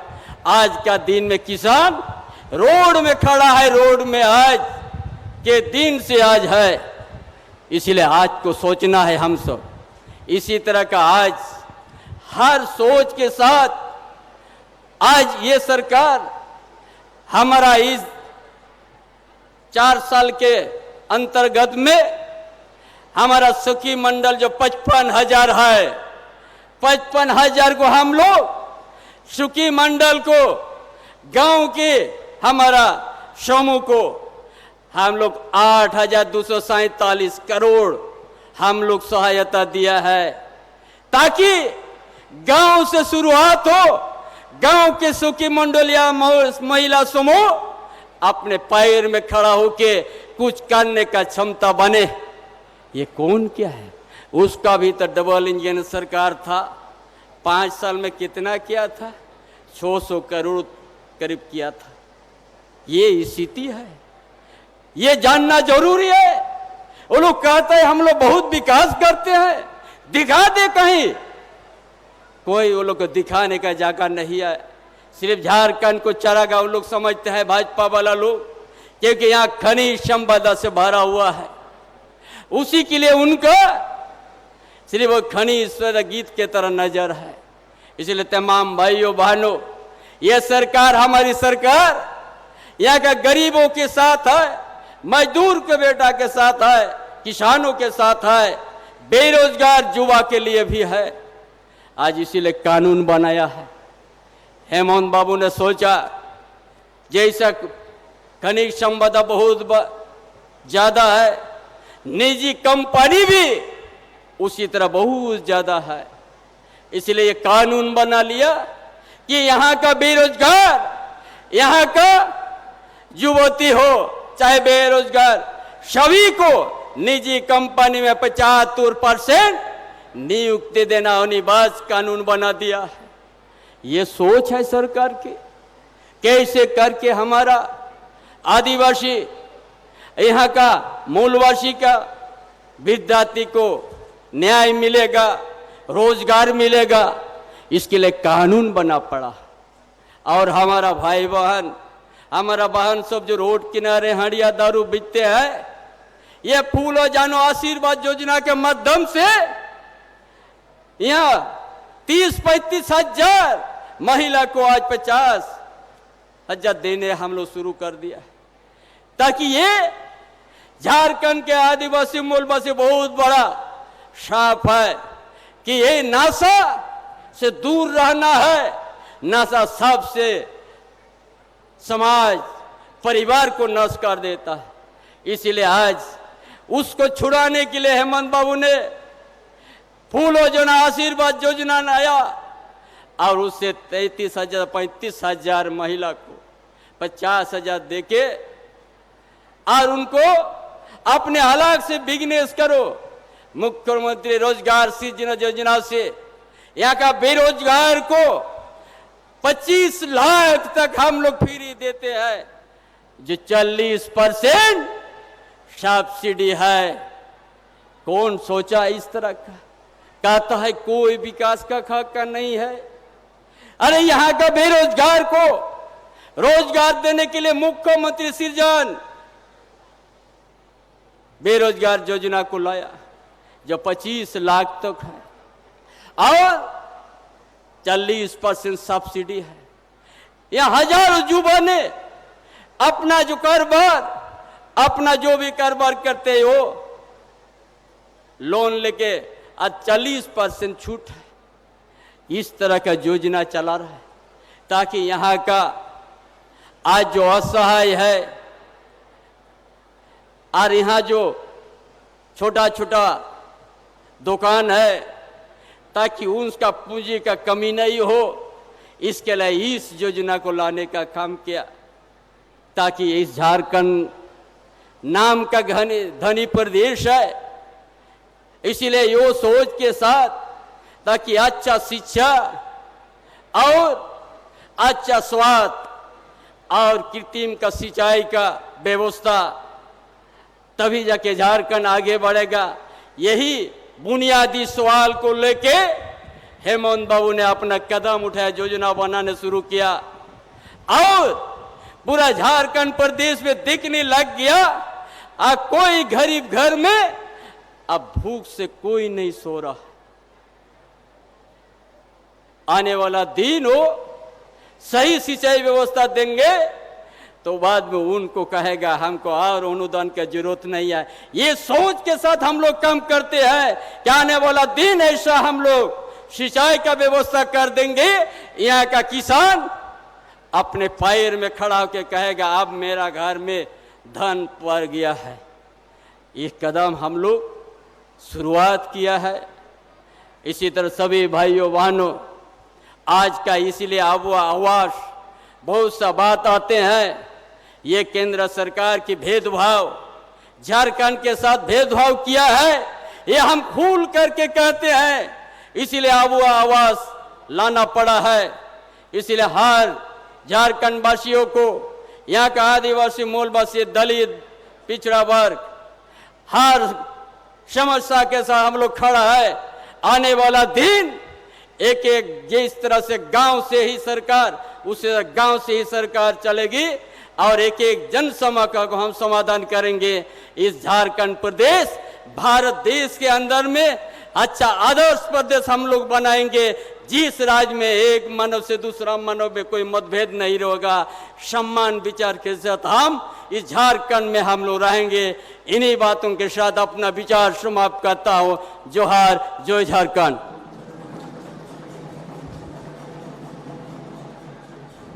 आज का दिन में किसान रोड में खड़ा है, रोड में आज के दिन से आज है। इसलिए आज को सोचना है हम सब। इसी तरह का आज हर सोच के साथ आज ये सरकार हमारा इस 4 साल के अंतर्गत में हमारा सखी मंडल जो 55,000 है, 55,000 को हम लोग सुखी मंडल को, गांव के हमारा समूह को हम लोग 8,247 करोड़ हम लोग सहायता दिया है, ताकि गांव से शुरुआत हो। गांव के सुखी मंडल या महिला समूह अपने पैर में खड़ा होके कुछ करने का क्षमता बने। ये कौन क्या है? उसका भी तो डबल इंजन सरकार था। 5 साल में कितना किया था? 600 करोड़ करीब किया था। ये स्थिति है, ये जानना जरूरी है। वो लोग कहते हैं हम लोग बहुत विकास करते हैं, दिखा दे कहीं। कोई वो लोग को दिखाने का जगह नहीं है। सिर्फ झारखंड को चरागांव लोग समझते हैं, भाजपा वाला लोग, क्योंकि यहाँ खनिज संपदा से भरा हुआ है। उसी के लिए उनका सिर्फ वो खनिज गीत के तरह नजर है। इसलिए तमाम भाइयों बहनों, ये सरकार, हमारी सरकार, यहाँ का गरीबों के साथ है, मजदूर के बेटा के साथ है, किसानों के साथ है, बेरोजगार युवा के लिए भी है। आज इसीलिए कानून बनाया है। हेमंत बाबू ने सोचा जैसा खनिज संपदा बहुत ज्यादा है, निजी कंपनी भी उसी तरह बहुत ज्यादा है, इसलिए ये कानून बना लिया कि यहाँ का बेरोजगार, यहाँ का युवती हो चाहे बेरोजगार, सभी को निजी कंपनी में 75% नियुक्ति देना अनिवार्य कानून बना दिया है। ये सोच है सरकार की, कैसे करके हमारा आदिवासी, यहाँ का मूलवासी का विद्यार्थी को न्याय मिलेगा, रोजगार मिलेगा, इसके लिए कानून बना पड़ा। और हमारा भाई बहन, हमारा बहन सब जो रोड किनारे हंडिया दारू बेचते हैं, ये फूलो जानो आशीर्वाद योजना के माध्यम से यहाँ 30-35 हजार महिला को आज 50,000 देने हम लोग शुरू कर दिया है, ताकि ये झारखंड के आदिवासी मूलवासी बहुत बड़ा साफ है कि ये नशा से दूर रहना है। नशा सबसे समाज परिवार को नष्ट कर देता है। इसीलिए आज उसको छुड़ाने के लिए हेमंत बाबू ने फूलो योजना आशीर्वाद योजना लाया और उससे 35,000 महिला को 50,000 देके और उनको अपने हालात से बिजनेस करो। मुख्यमंत्री रोजगार सृजन योजना से यहाँ का बेरोजगार को 25 लाख तक हम लोग फ्री देते हैं, जो 40% सब्सिडी है। कौन सोचा इस तरह का? कहता है कोई विकास का खाका नहीं है। अरे यहाँ का बेरोजगार को रोजगार देने के लिए मुख्यमंत्री सृजन बेरोजगार योजना को लाया, जो 25 लाख तक है और 40% सब्सिडी है। यहाँ हजारों युवा ने अपना जो कारोबार, अपना जो भी कारोबार करते हो, लोन लेके आज 40% छूट है। इस तरह का योजना चला रहा है ताकि यहाँ का आज जो असहाय है और यहाँ जो छोटा छोटा दुकान है, ताकि उसका पूंजी का कमी नहीं हो, इसके लिए इस योजना को लाने का काम किया, ताकि इस झारखंड नाम का धनी प्रदेश है। इसीलिए यो सोच के साथ, ताकि अच्छा शिक्षा और अच्छा स्वास्थ्य और कृत्रिम का सिंचाई का व्यवस्था, तभी जाके झारखंड आगे बढ़ेगा। यही बुनियादी सवाल को लेके हेमंत बाबू ने अपना कदम उठाया, योजना बनाने शुरू किया और पूरा झारखंड प्रदेश में दिखने लग गया। कोई गरीब घर में अब भूख से कोई नहीं सो रहा। आने वाला दिन हो सही सिंचाई व्यवस्था देंगे तो बाद में उनको कहेगा हमको और अनुदान की जरूरत नहीं है। ये सोच के साथ हम लोग काम करते हैं कि आने वाला दिन ऐसा हम लोग सिंचाई का व्यवस्था कर देंगे, यहाँ का किसान अपने पैर में खड़ा होकर कहेगा अब मेरा घर में धन पड़ गया है। ये कदम हम लोग शुरुआत किया है। इसी तरह सभी भाइयों बहनों, आज का इसीलिए आवास बहुत सा बात आते हैं, ये केंद्र सरकार की भेदभाव, झारखंड के साथ भेदभाव किया है, ये हम खुल करके कहते हैं। इसीलिए आवास लाना पड़ा है। इसीलिए हर झारखंड वासियों को, यहाँ का आदिवासी मूलवासी, दलित, पिछड़ा वर्ग, हर समस्या के साथ हम लोग खड़ा है। आने वाला दिन एक एक जिस तरह से गांव से ही सरकार, उसे गांव से ही सरकार चलेगी और एक एक जन समस्या को हम समाधान करेंगे। इस झारखंड प्रदेश भारत देश के अंदर में अच्छा आदर्श प्रदेश हम लोग बनाएंगे, जिस राज्य में एक मानव से दूसरा मानव में कोई मतभेद नहीं रहेगा, सम्मान विचार के साथ हम इस झारखंड में हम लोग रहेंगे। इन्हीं बातों के साथ अपना विचार समाप्त करता हूं। जोहार, जय झारखंड।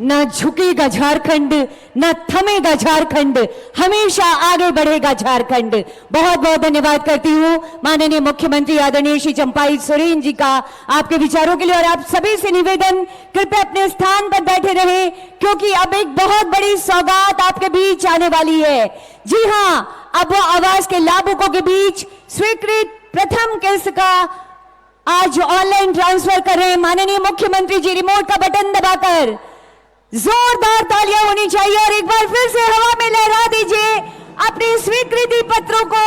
न झुकेगा झारखंड, न थमेगा झारखंड, हमेशा आगे बढ़ेगा झारखंड। बहुत बहुत धन्यवाद करती हूँ माननीय मुख्यमंत्री आदरणीय श्री चंपाई सोरेन जी का आपके विचारों के लिए। और आप सभी से निवेदन, कृपया अपने स्थान पर बैठे रहे, क्योंकि अब एक बहुत बड़ी सौगात आपके बीच आने वाली है। जी हाँ, अब वो आवास के लाभुकों के बीच स्वीकृत प्रथम किस्त का आज ऑनलाइन ट्रांसफर कर रहे हैं माननीय मुख्यमंत्री जी। रिमोट का बटन दबाकर जोरदार तालियां होनी चाहिए और एक बार फिर से हवा में लहरा दीजिए अपने स्वीकृति पत्रों को।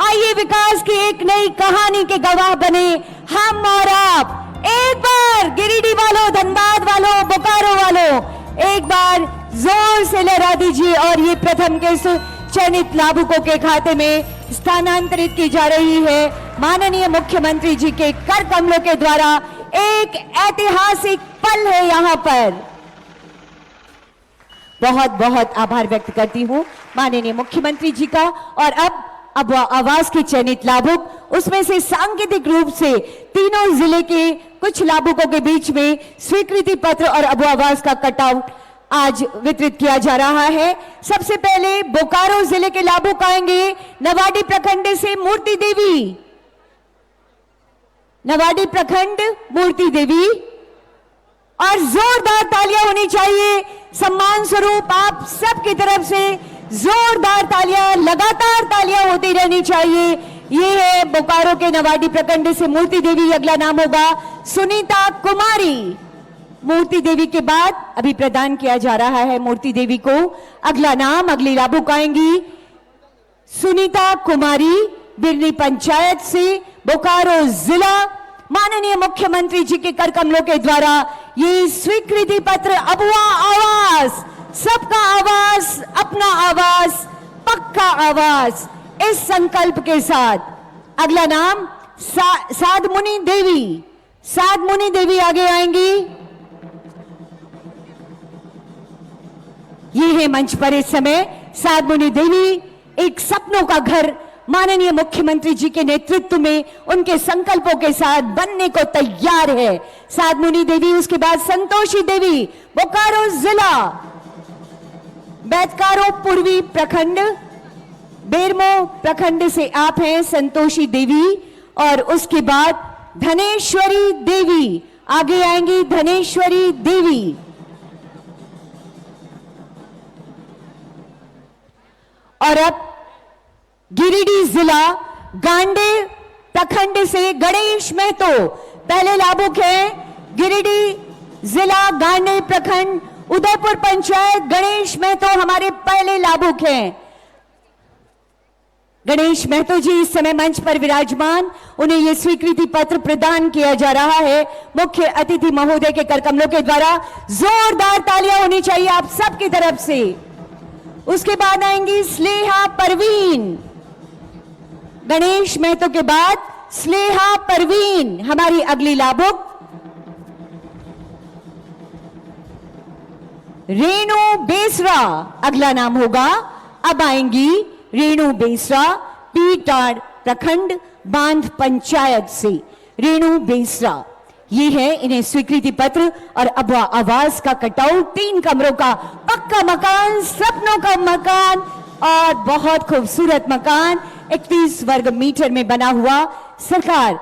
आइए विकास की एक नई कहानी के गवाह बने हम और आप। एक बार गिरिडीह वालों, धनबाद वालों, बोकारो वालों, एक बार जोर से लहरा दीजिए। और ये प्रथम किस्त चयनित लाभुकों के खाते में स्थानांतरित की जा रही है माननीय मुख्यमंत्री जी के कर कमलों के द्वारा। एक ऐतिहासिक पल है यहाँ पर। बहुत बहुत आभार व्यक्त करती हूं माननीय मुख्यमंत्री जी का। और अब आवास के चयनित लाभुक, उसमें से सांकेतिक रूप से तीनों जिले के कुछ लाभुकों के बीच में स्वीकृति पत्र और अब आवास का कटआउट आज वितरित किया जा रहा है। सबसे पहले बोकारो जिले के लाभुक आएंगे नवाडी प्रखंड से मूर्ति देवी। नवाडी प्रखंड मूर्ति देवी, और जोरदार तालियां होनी चाहिए सम्मान स्वरूप। आप सबकी तरफ से जोरदार तालियां, लगातार तालियां होती रहनी चाहिए। ये है बोकारो के नवाडी प्रखंड से मूर्ति देवी। अगला नाम होगा सुनीता कुमारी। मूर्ति देवी के बाद अभी प्रदान किया जा रहा है मूर्ति देवी को अगला नाम। अगली लाभुक आएंगी सुनीता कुमारी, बिरनी पंचायत से, बोकारो जिला। माननीय मुख्यमंत्री जी के कर कमलों के द्वारा ये स्वीकृति पत्र अबुआ आवास, सबका आवास, अपना आवास, पक्का आवास, इस संकल्प के साथ। अगला नाम साधमुनि देवी। साधमुनि देवी आगे आएंगी। ये है मंच पर इस समय साधमुनि देवी। एक सपनों का घर माननीय मुख्यमंत्री जी के नेतृत्व में, उनके संकल्पों के साथ बनने को तैयार है साधमुनि देवी। उसके बाद संतोषी देवी, बोकारो जिला, बैतकारो पूर्वी प्रखंड, बेरमो प्रखंड से आप हैं संतोषी देवी। और उसके बाद धनेश्वरी देवी आगे आएंगी। धनेश्वरी देवी, और अब गिरिडीह जिला गांडे प्रखंड से गणेश महतो पहले लाभुक हैं। गिरिडीह जिला गांडे प्रखंड, उदयपुर पंचायत, गणेश महतो हमारे पहले लाभुक हैं। गणेश महतो जी इस समय मंच पर विराजमान, उन्हें यह स्वीकृति पत्र प्रदान किया जा रहा है मुख्य अतिथि महोदय के कर कमलों के द्वारा। जोरदार तालियां होनी चाहिए आप सबकी तरफ से। उसके बाद आएंगी स्नेहा परवीन। गणेश महतो के बाद स्नेहा परवीन हमारी अगली लाभुक। रेणु बेसरा अगला नाम होगा। अब आएंगी रेणु बेसरा, पीटाड़ प्रखंड, बांध पंचायत से। रेणु बेसरा ये है, इन्हें स्वीकृति पत्र और अब आवास का कटआउट। 3 कमरों का पक्का मकान, सपनों का मकान और बहुत खूबसूरत मकान 31 वर्ग मीटर में बना हुआ। सरकार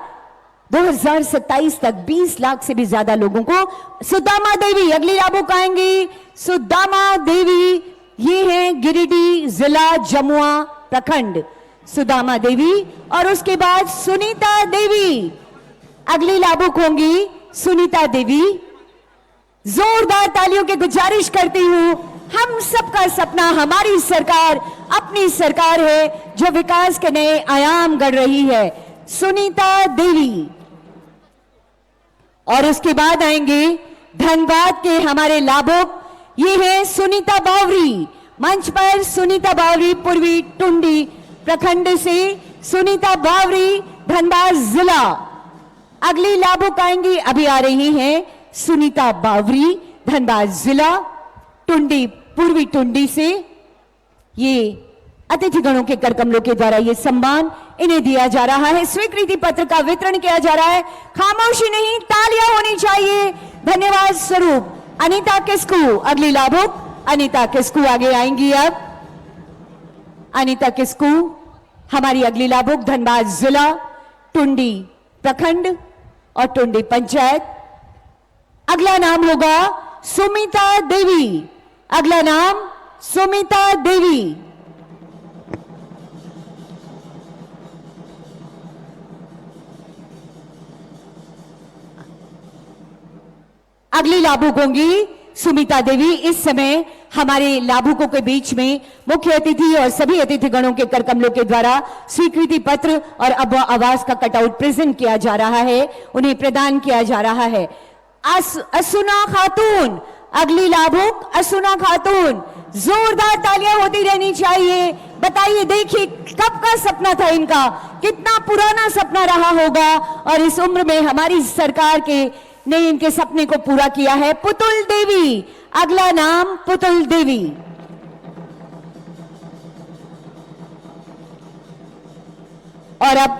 2027 तक 20 लाख से भी ज्यादा लोगों को। सुदामा देवी अगली लाभुक आएंगी। सुदामा देवी ये है गिरिडीह जिला जमुआ प्रखंड, सुदामा देवी। और उसके बाद सुनीता देवी अगली लाभुक होंगी। सुनीता देवी, जोरदार तालियों की गुजारिश करती हूं। हम सबका सपना, हमारी सरकार अपनी सरकार है जो विकास के नए आयाम गढ़ रही है। सुनीता देवी, और उसके बाद आएंगे धनबाद के हमारे लाभुक। ये है सुनीता बावरी। मंच पर सुनीता बावरी, पूर्वी टुंडी प्रखंड से। सुनीता बावरी, धनबाद जिला। अगली लाभुक आएंगी, अभी आ रही हैं सुनीता बावरी, धनबाद जिला टुंडी, पूर्वी टुंडी से। ये अतिथिगणों के कर कमलों के द्वारा ये सम्मान इन्हें दिया जा रहा है। स्वीकृति पत्र का वितरण किया जा रहा है। खामोशी नहीं, तालियां होनी चाहिए धन्यवाद स्वरूप। अनीता किस्कू अगली लाभुक, अनीता किस्कू आगे आएंगी। अब अनीता किस्कू हमारी अगली लाभुक, धनबाद जिला टुंडी प्रखंड और टुंडी पंचायत। अगला नाम होगा सुमिता देवी, अगला नाम सुमिता देवी। अगली लाभुक होंगी सुमिता देवी। इस समय हमारे लाभुकों के बीच में मुख्य अतिथि और सभी अतिथिगणों के कर कमलों के द्वारा स्वीकृति पत्र और अब आवास का कटआउट प्रेजेंट किया जा रहा है, उन्हें प्रदान किया जा रहा है। असुना खातून अगली लाभुक, असुना खातून, जोरदार तालियां होती रहनी चाहिए। बताइए, देखिए कब का सपना था इनका, कितना पुराना सपना रहा होगा और इस उम्र में हमारी सरकार ने इनके सपने को पूरा किया है। पुतुल देवी अगला नाम, पुतुल देवी। और अब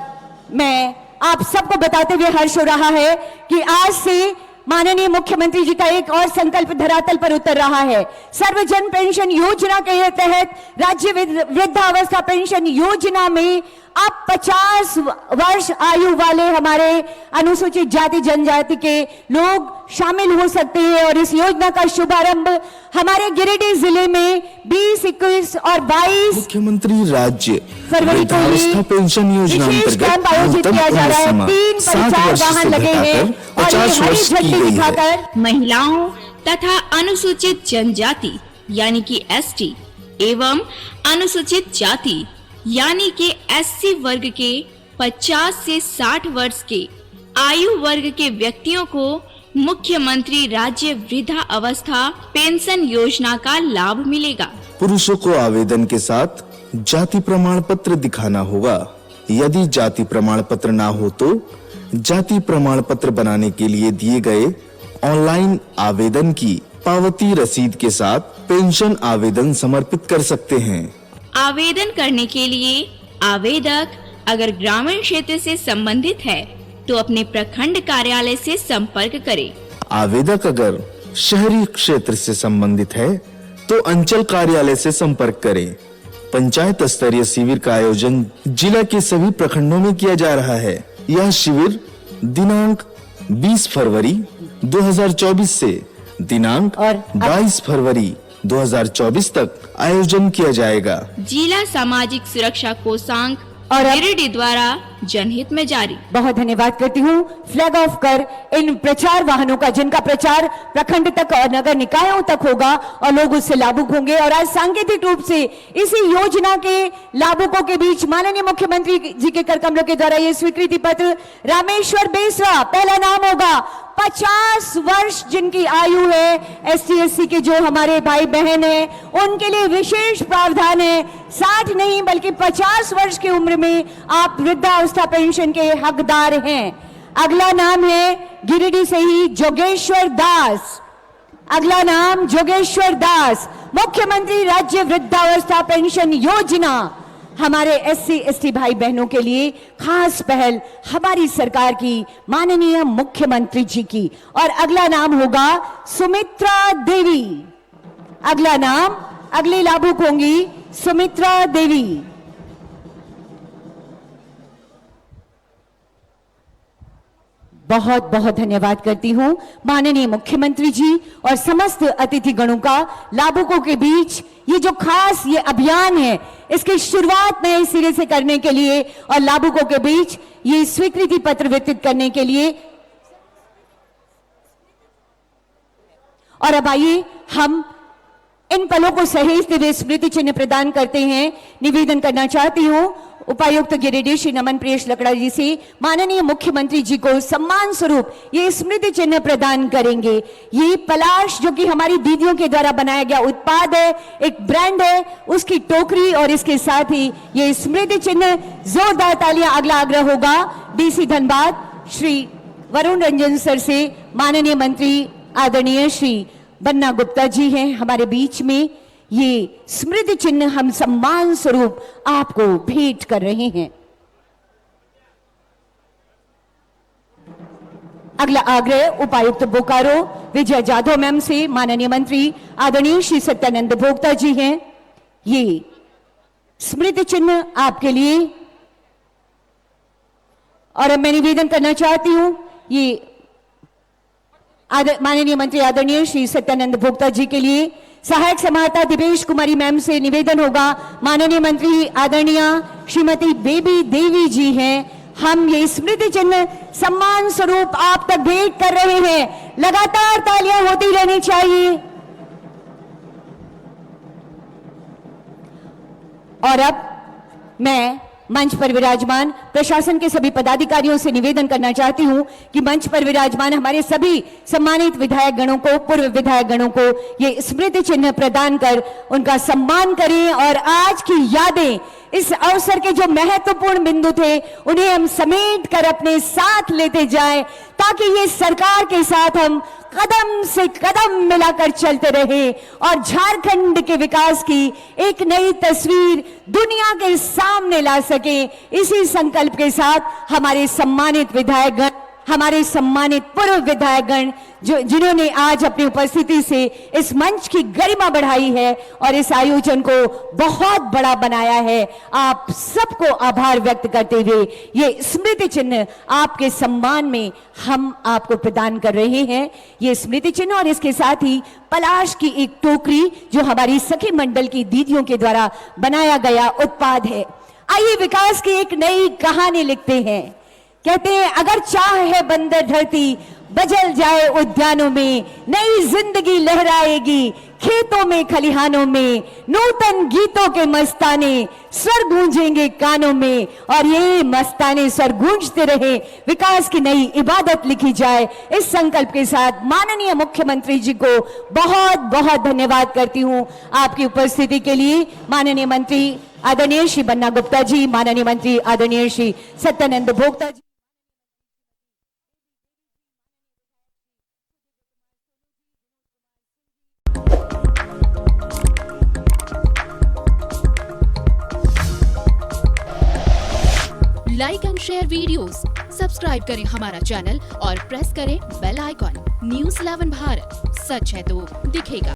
मैं आप सबको बताते हुए हर्ष हो रहा है कि आज से माननीय मुख्यमंत्री जी का एक और संकल्प धरातल पर उतर रहा है। सर्वजन पेंशन योजना के तहत राज्य वृद्धावस्था पेंशन योजना में अब 50 वर्ष आयु वाले हमारे अनुसूचित जाति जनजाति के लोग शामिल हो सकते हैं और इस योजना का शुभारंभ हमारे गिरिडीह जिले में 20, 21 और 22 मुख्यमंत्री राज्य फरवरी को वृद्धावस्था पेंशन योजना विशेष कैंप आयोजित किया जा रहा है। 3 परिचार वाहन लगे हैं और ये हरी झंडी दिखाकर महिलाओं तथा अनुसूचित जनजाति यानी कि एसटी एवं अनुसूचित जाति यानी कि एससी वर्ग के 50 से 60 वर्ष के आयु वर्ग के व्यक्तियों को मुख्यमंत्री राज्य वृद्धा अवस्था पेंशन योजना का लाभ मिलेगा। पुरुषों को आवेदन के साथ जाति प्रमाण पत्र दिखाना होगा। यदि जाति प्रमाण पत्र ना हो तो जाति प्रमाण पत्र बनाने के लिए दिए गए ऑनलाइन आवेदन की पावती रसीद के साथ पेंशन आवेदन समर्पित कर सकते हैं। आवेदन करने के लिए आवेदक अगर ग्रामीण क्षेत्र से संबंधित है तो अपने प्रखंड कार्यालय से संपर्क करें। आवेदक अगर शहरी क्षेत्र से संबंधित है तो अंचल कार्यालय से संपर्क करें। पंचायत स्तरीय शिविर का आयोजन जिला के सभी प्रखंडों में किया जा रहा है। यह शिविर दिनांक 20 फरवरी 2024 से दिनांक 22 फरवरी 2024 तक आयोजन किया जाएगा। जिला सामाजिक सुरक्षा कोषांग और गिरिडीह द्वारा जनहित में जारी। बहुत धन्यवाद करती हूँ। फ्लैग ऑफ कर इन प्रचार वाहनों का, जिनका प्रचार प्रखंड तक और नगर निकायों तक होगा और लोग उससे लाभुक होंगे। और आज सांकेतिक रूप से इसी योजना के लाभुकों के बीच माननीय मुख्यमंत्री जी के कर कमलों के द्वारा ये स्वीकृति पत्र रामेश्वर बेसरा पहला नाम होगा। 50 वर्ष जिनकी आयु है, ST/SC के जो हमारे भाई बहन हैं उनके लिए विशेष प्रावधान है। 60 नहीं बल्कि 50 वर्ष की उम्र में आप वृद्धावस्था पेंशन के हकदार हैं। अगला नाम है गिरिडीह से ही जोगेश्वर दास। अगला नाम जोगेश्वर दास। मुख्यमंत्री राज्य वृद्धावस्था पेंशन योजना हमारे SC/ST भाई बहनों के लिए खास पहल हमारी सरकार की, माननीय मुख्यमंत्री जी की। और अगला नाम होगा सुमित्रा देवी। अगला नाम, अगली लाभुक होंगी सुमित्रा देवी। बहुत बहुत धन्यवाद करती हूं माननीय मुख्यमंत्री जी और समस्त अतिथि गणों का। लाभुकों के बीच ये जो खास ये अभियान है, इसकी शुरुआत नए सिरे से करने के लिए और लाभुकों के बीच ये स्वीकृति पत्र वितरित करने के लिए। और अब आइए हम इन पलों को सहेजते हुए स्मृति चिन्ह प्रदान करते हैं। निवेदन करना चाहती हूं उपायुक्त गिरिडीह श्री नमन प्रियेश लकड़ा जी से, माननीय मुख्यमंत्री जी को सम्मान स्वरूप ये स्मृति चिन्ह प्रदान करेंगे। ये पलाश जो कि हमारी दीदियों के द्वारा बनाया गया उत्पाद है, एक ब्रांड है, उसकी टोकरी और इसके साथ ही ये स्मृति चिन्ह। जोरदार तालियां। अगला आग्रह होगा DC धनबाद श्री वरुण रंजन सर से माननीय मंत्री आदरणीय श्री बन्ना गुप्ता जी हैं हमारे बीच में। ये स्मृति चिन्ह हम सम्मान स्वरूप आपको भेंट कर रहे हैं। अगला आग्रह उपायुक्त बोकारो विजय जाधव मैम से माननीय मंत्री आदरणीय श्री सत्यानंद भोक्ता जी हैं। ये स्मृति चिन्ह आपके लिए, और अब मैं निवेदन करना चाहती हूं ये माननीय मंत्री आदरणीय श्री सत्यानंद भोक्ता जी के लिए सहायक समाहर्ता दिवेश कुमारी मैम से निवेदन होगा। माननीय मंत्री आदरणीय श्रीमती बेबी देवी जी हैं, हम ये स्मृति चिन्ह सम्मान स्वरूप आप तक भेंट कर रहे हैं। लगातार तालियां होती रहनी चाहिए। और अब मैं मंच पर विराजमान प्रशासन के सभी पदाधिकारियों से निवेदन करना चाहती हूं कि मंच पर विराजमान हमारे सभी सम्मानित विधायक गणों को, पूर्व विधायक गणों को ये स्मृति चिन्ह प्रदान कर उनका सम्मान करें और आज की यादें, इस अवसर के जो महत्वपूर्ण बिंदु थे उन्हें हम समेट कर अपने साथ लेते जाएं, ताकि ये सरकार के साथ हम कदम से कदम मिलाकर चलते रहे और झारखंड के विकास की एक नई तस्वीर दुनिया के सामने ला सके। इसी संकल्प के साथ हमारे सम्मानित विधायकगण, हमारे सम्मानित पूर्व विधायकगण जिन्होंने आज अपनी उपस्थिति से इस मंच की गरिमा बढ़ाई है और इस आयोजन को बहुत बड़ा बनाया है, आप सबको आभार व्यक्त करते हुए ये स्मृति चिन्ह आपके सम्मान में हम आपको प्रदान कर रहे हैं। ये स्मृति चिन्ह और इसके साथ ही पलाश की एक टोकरी जो हमारी सखी मंडल की दीदियों के द्वारा बनाया गया उत्पाद है। आइए विकास की एक नई कहानी लिखते हैं। कहते हैं अगर चाह है बंदर धरती बजल जाए उद्यानों में, नई जिंदगी लहराएगी खेतों में खलिहानों में, नूतन गीतों के मस्ताने स्वर गूंजेंगे कानों में, और ये मस्ताने स्वर गूंजते रहे, विकास की नई इबादत लिखी जाए। इस संकल्प के साथ माननीय मुख्यमंत्री जी को बहुत बहुत धन्यवाद करती हूं आपकी उपस्थिति के लिए। माननीय मंत्री आदरणीय श्री बन्ना गुप्ता जी, माननीय मंत्री आदरणीय Shri Satyanand Bhokta ji, like and share videos, subscribe करें हमारा चैनल और प्रेस करें बेल आइकॉन। न्यूज़ 11 भारत, सच है तो दिखेगा।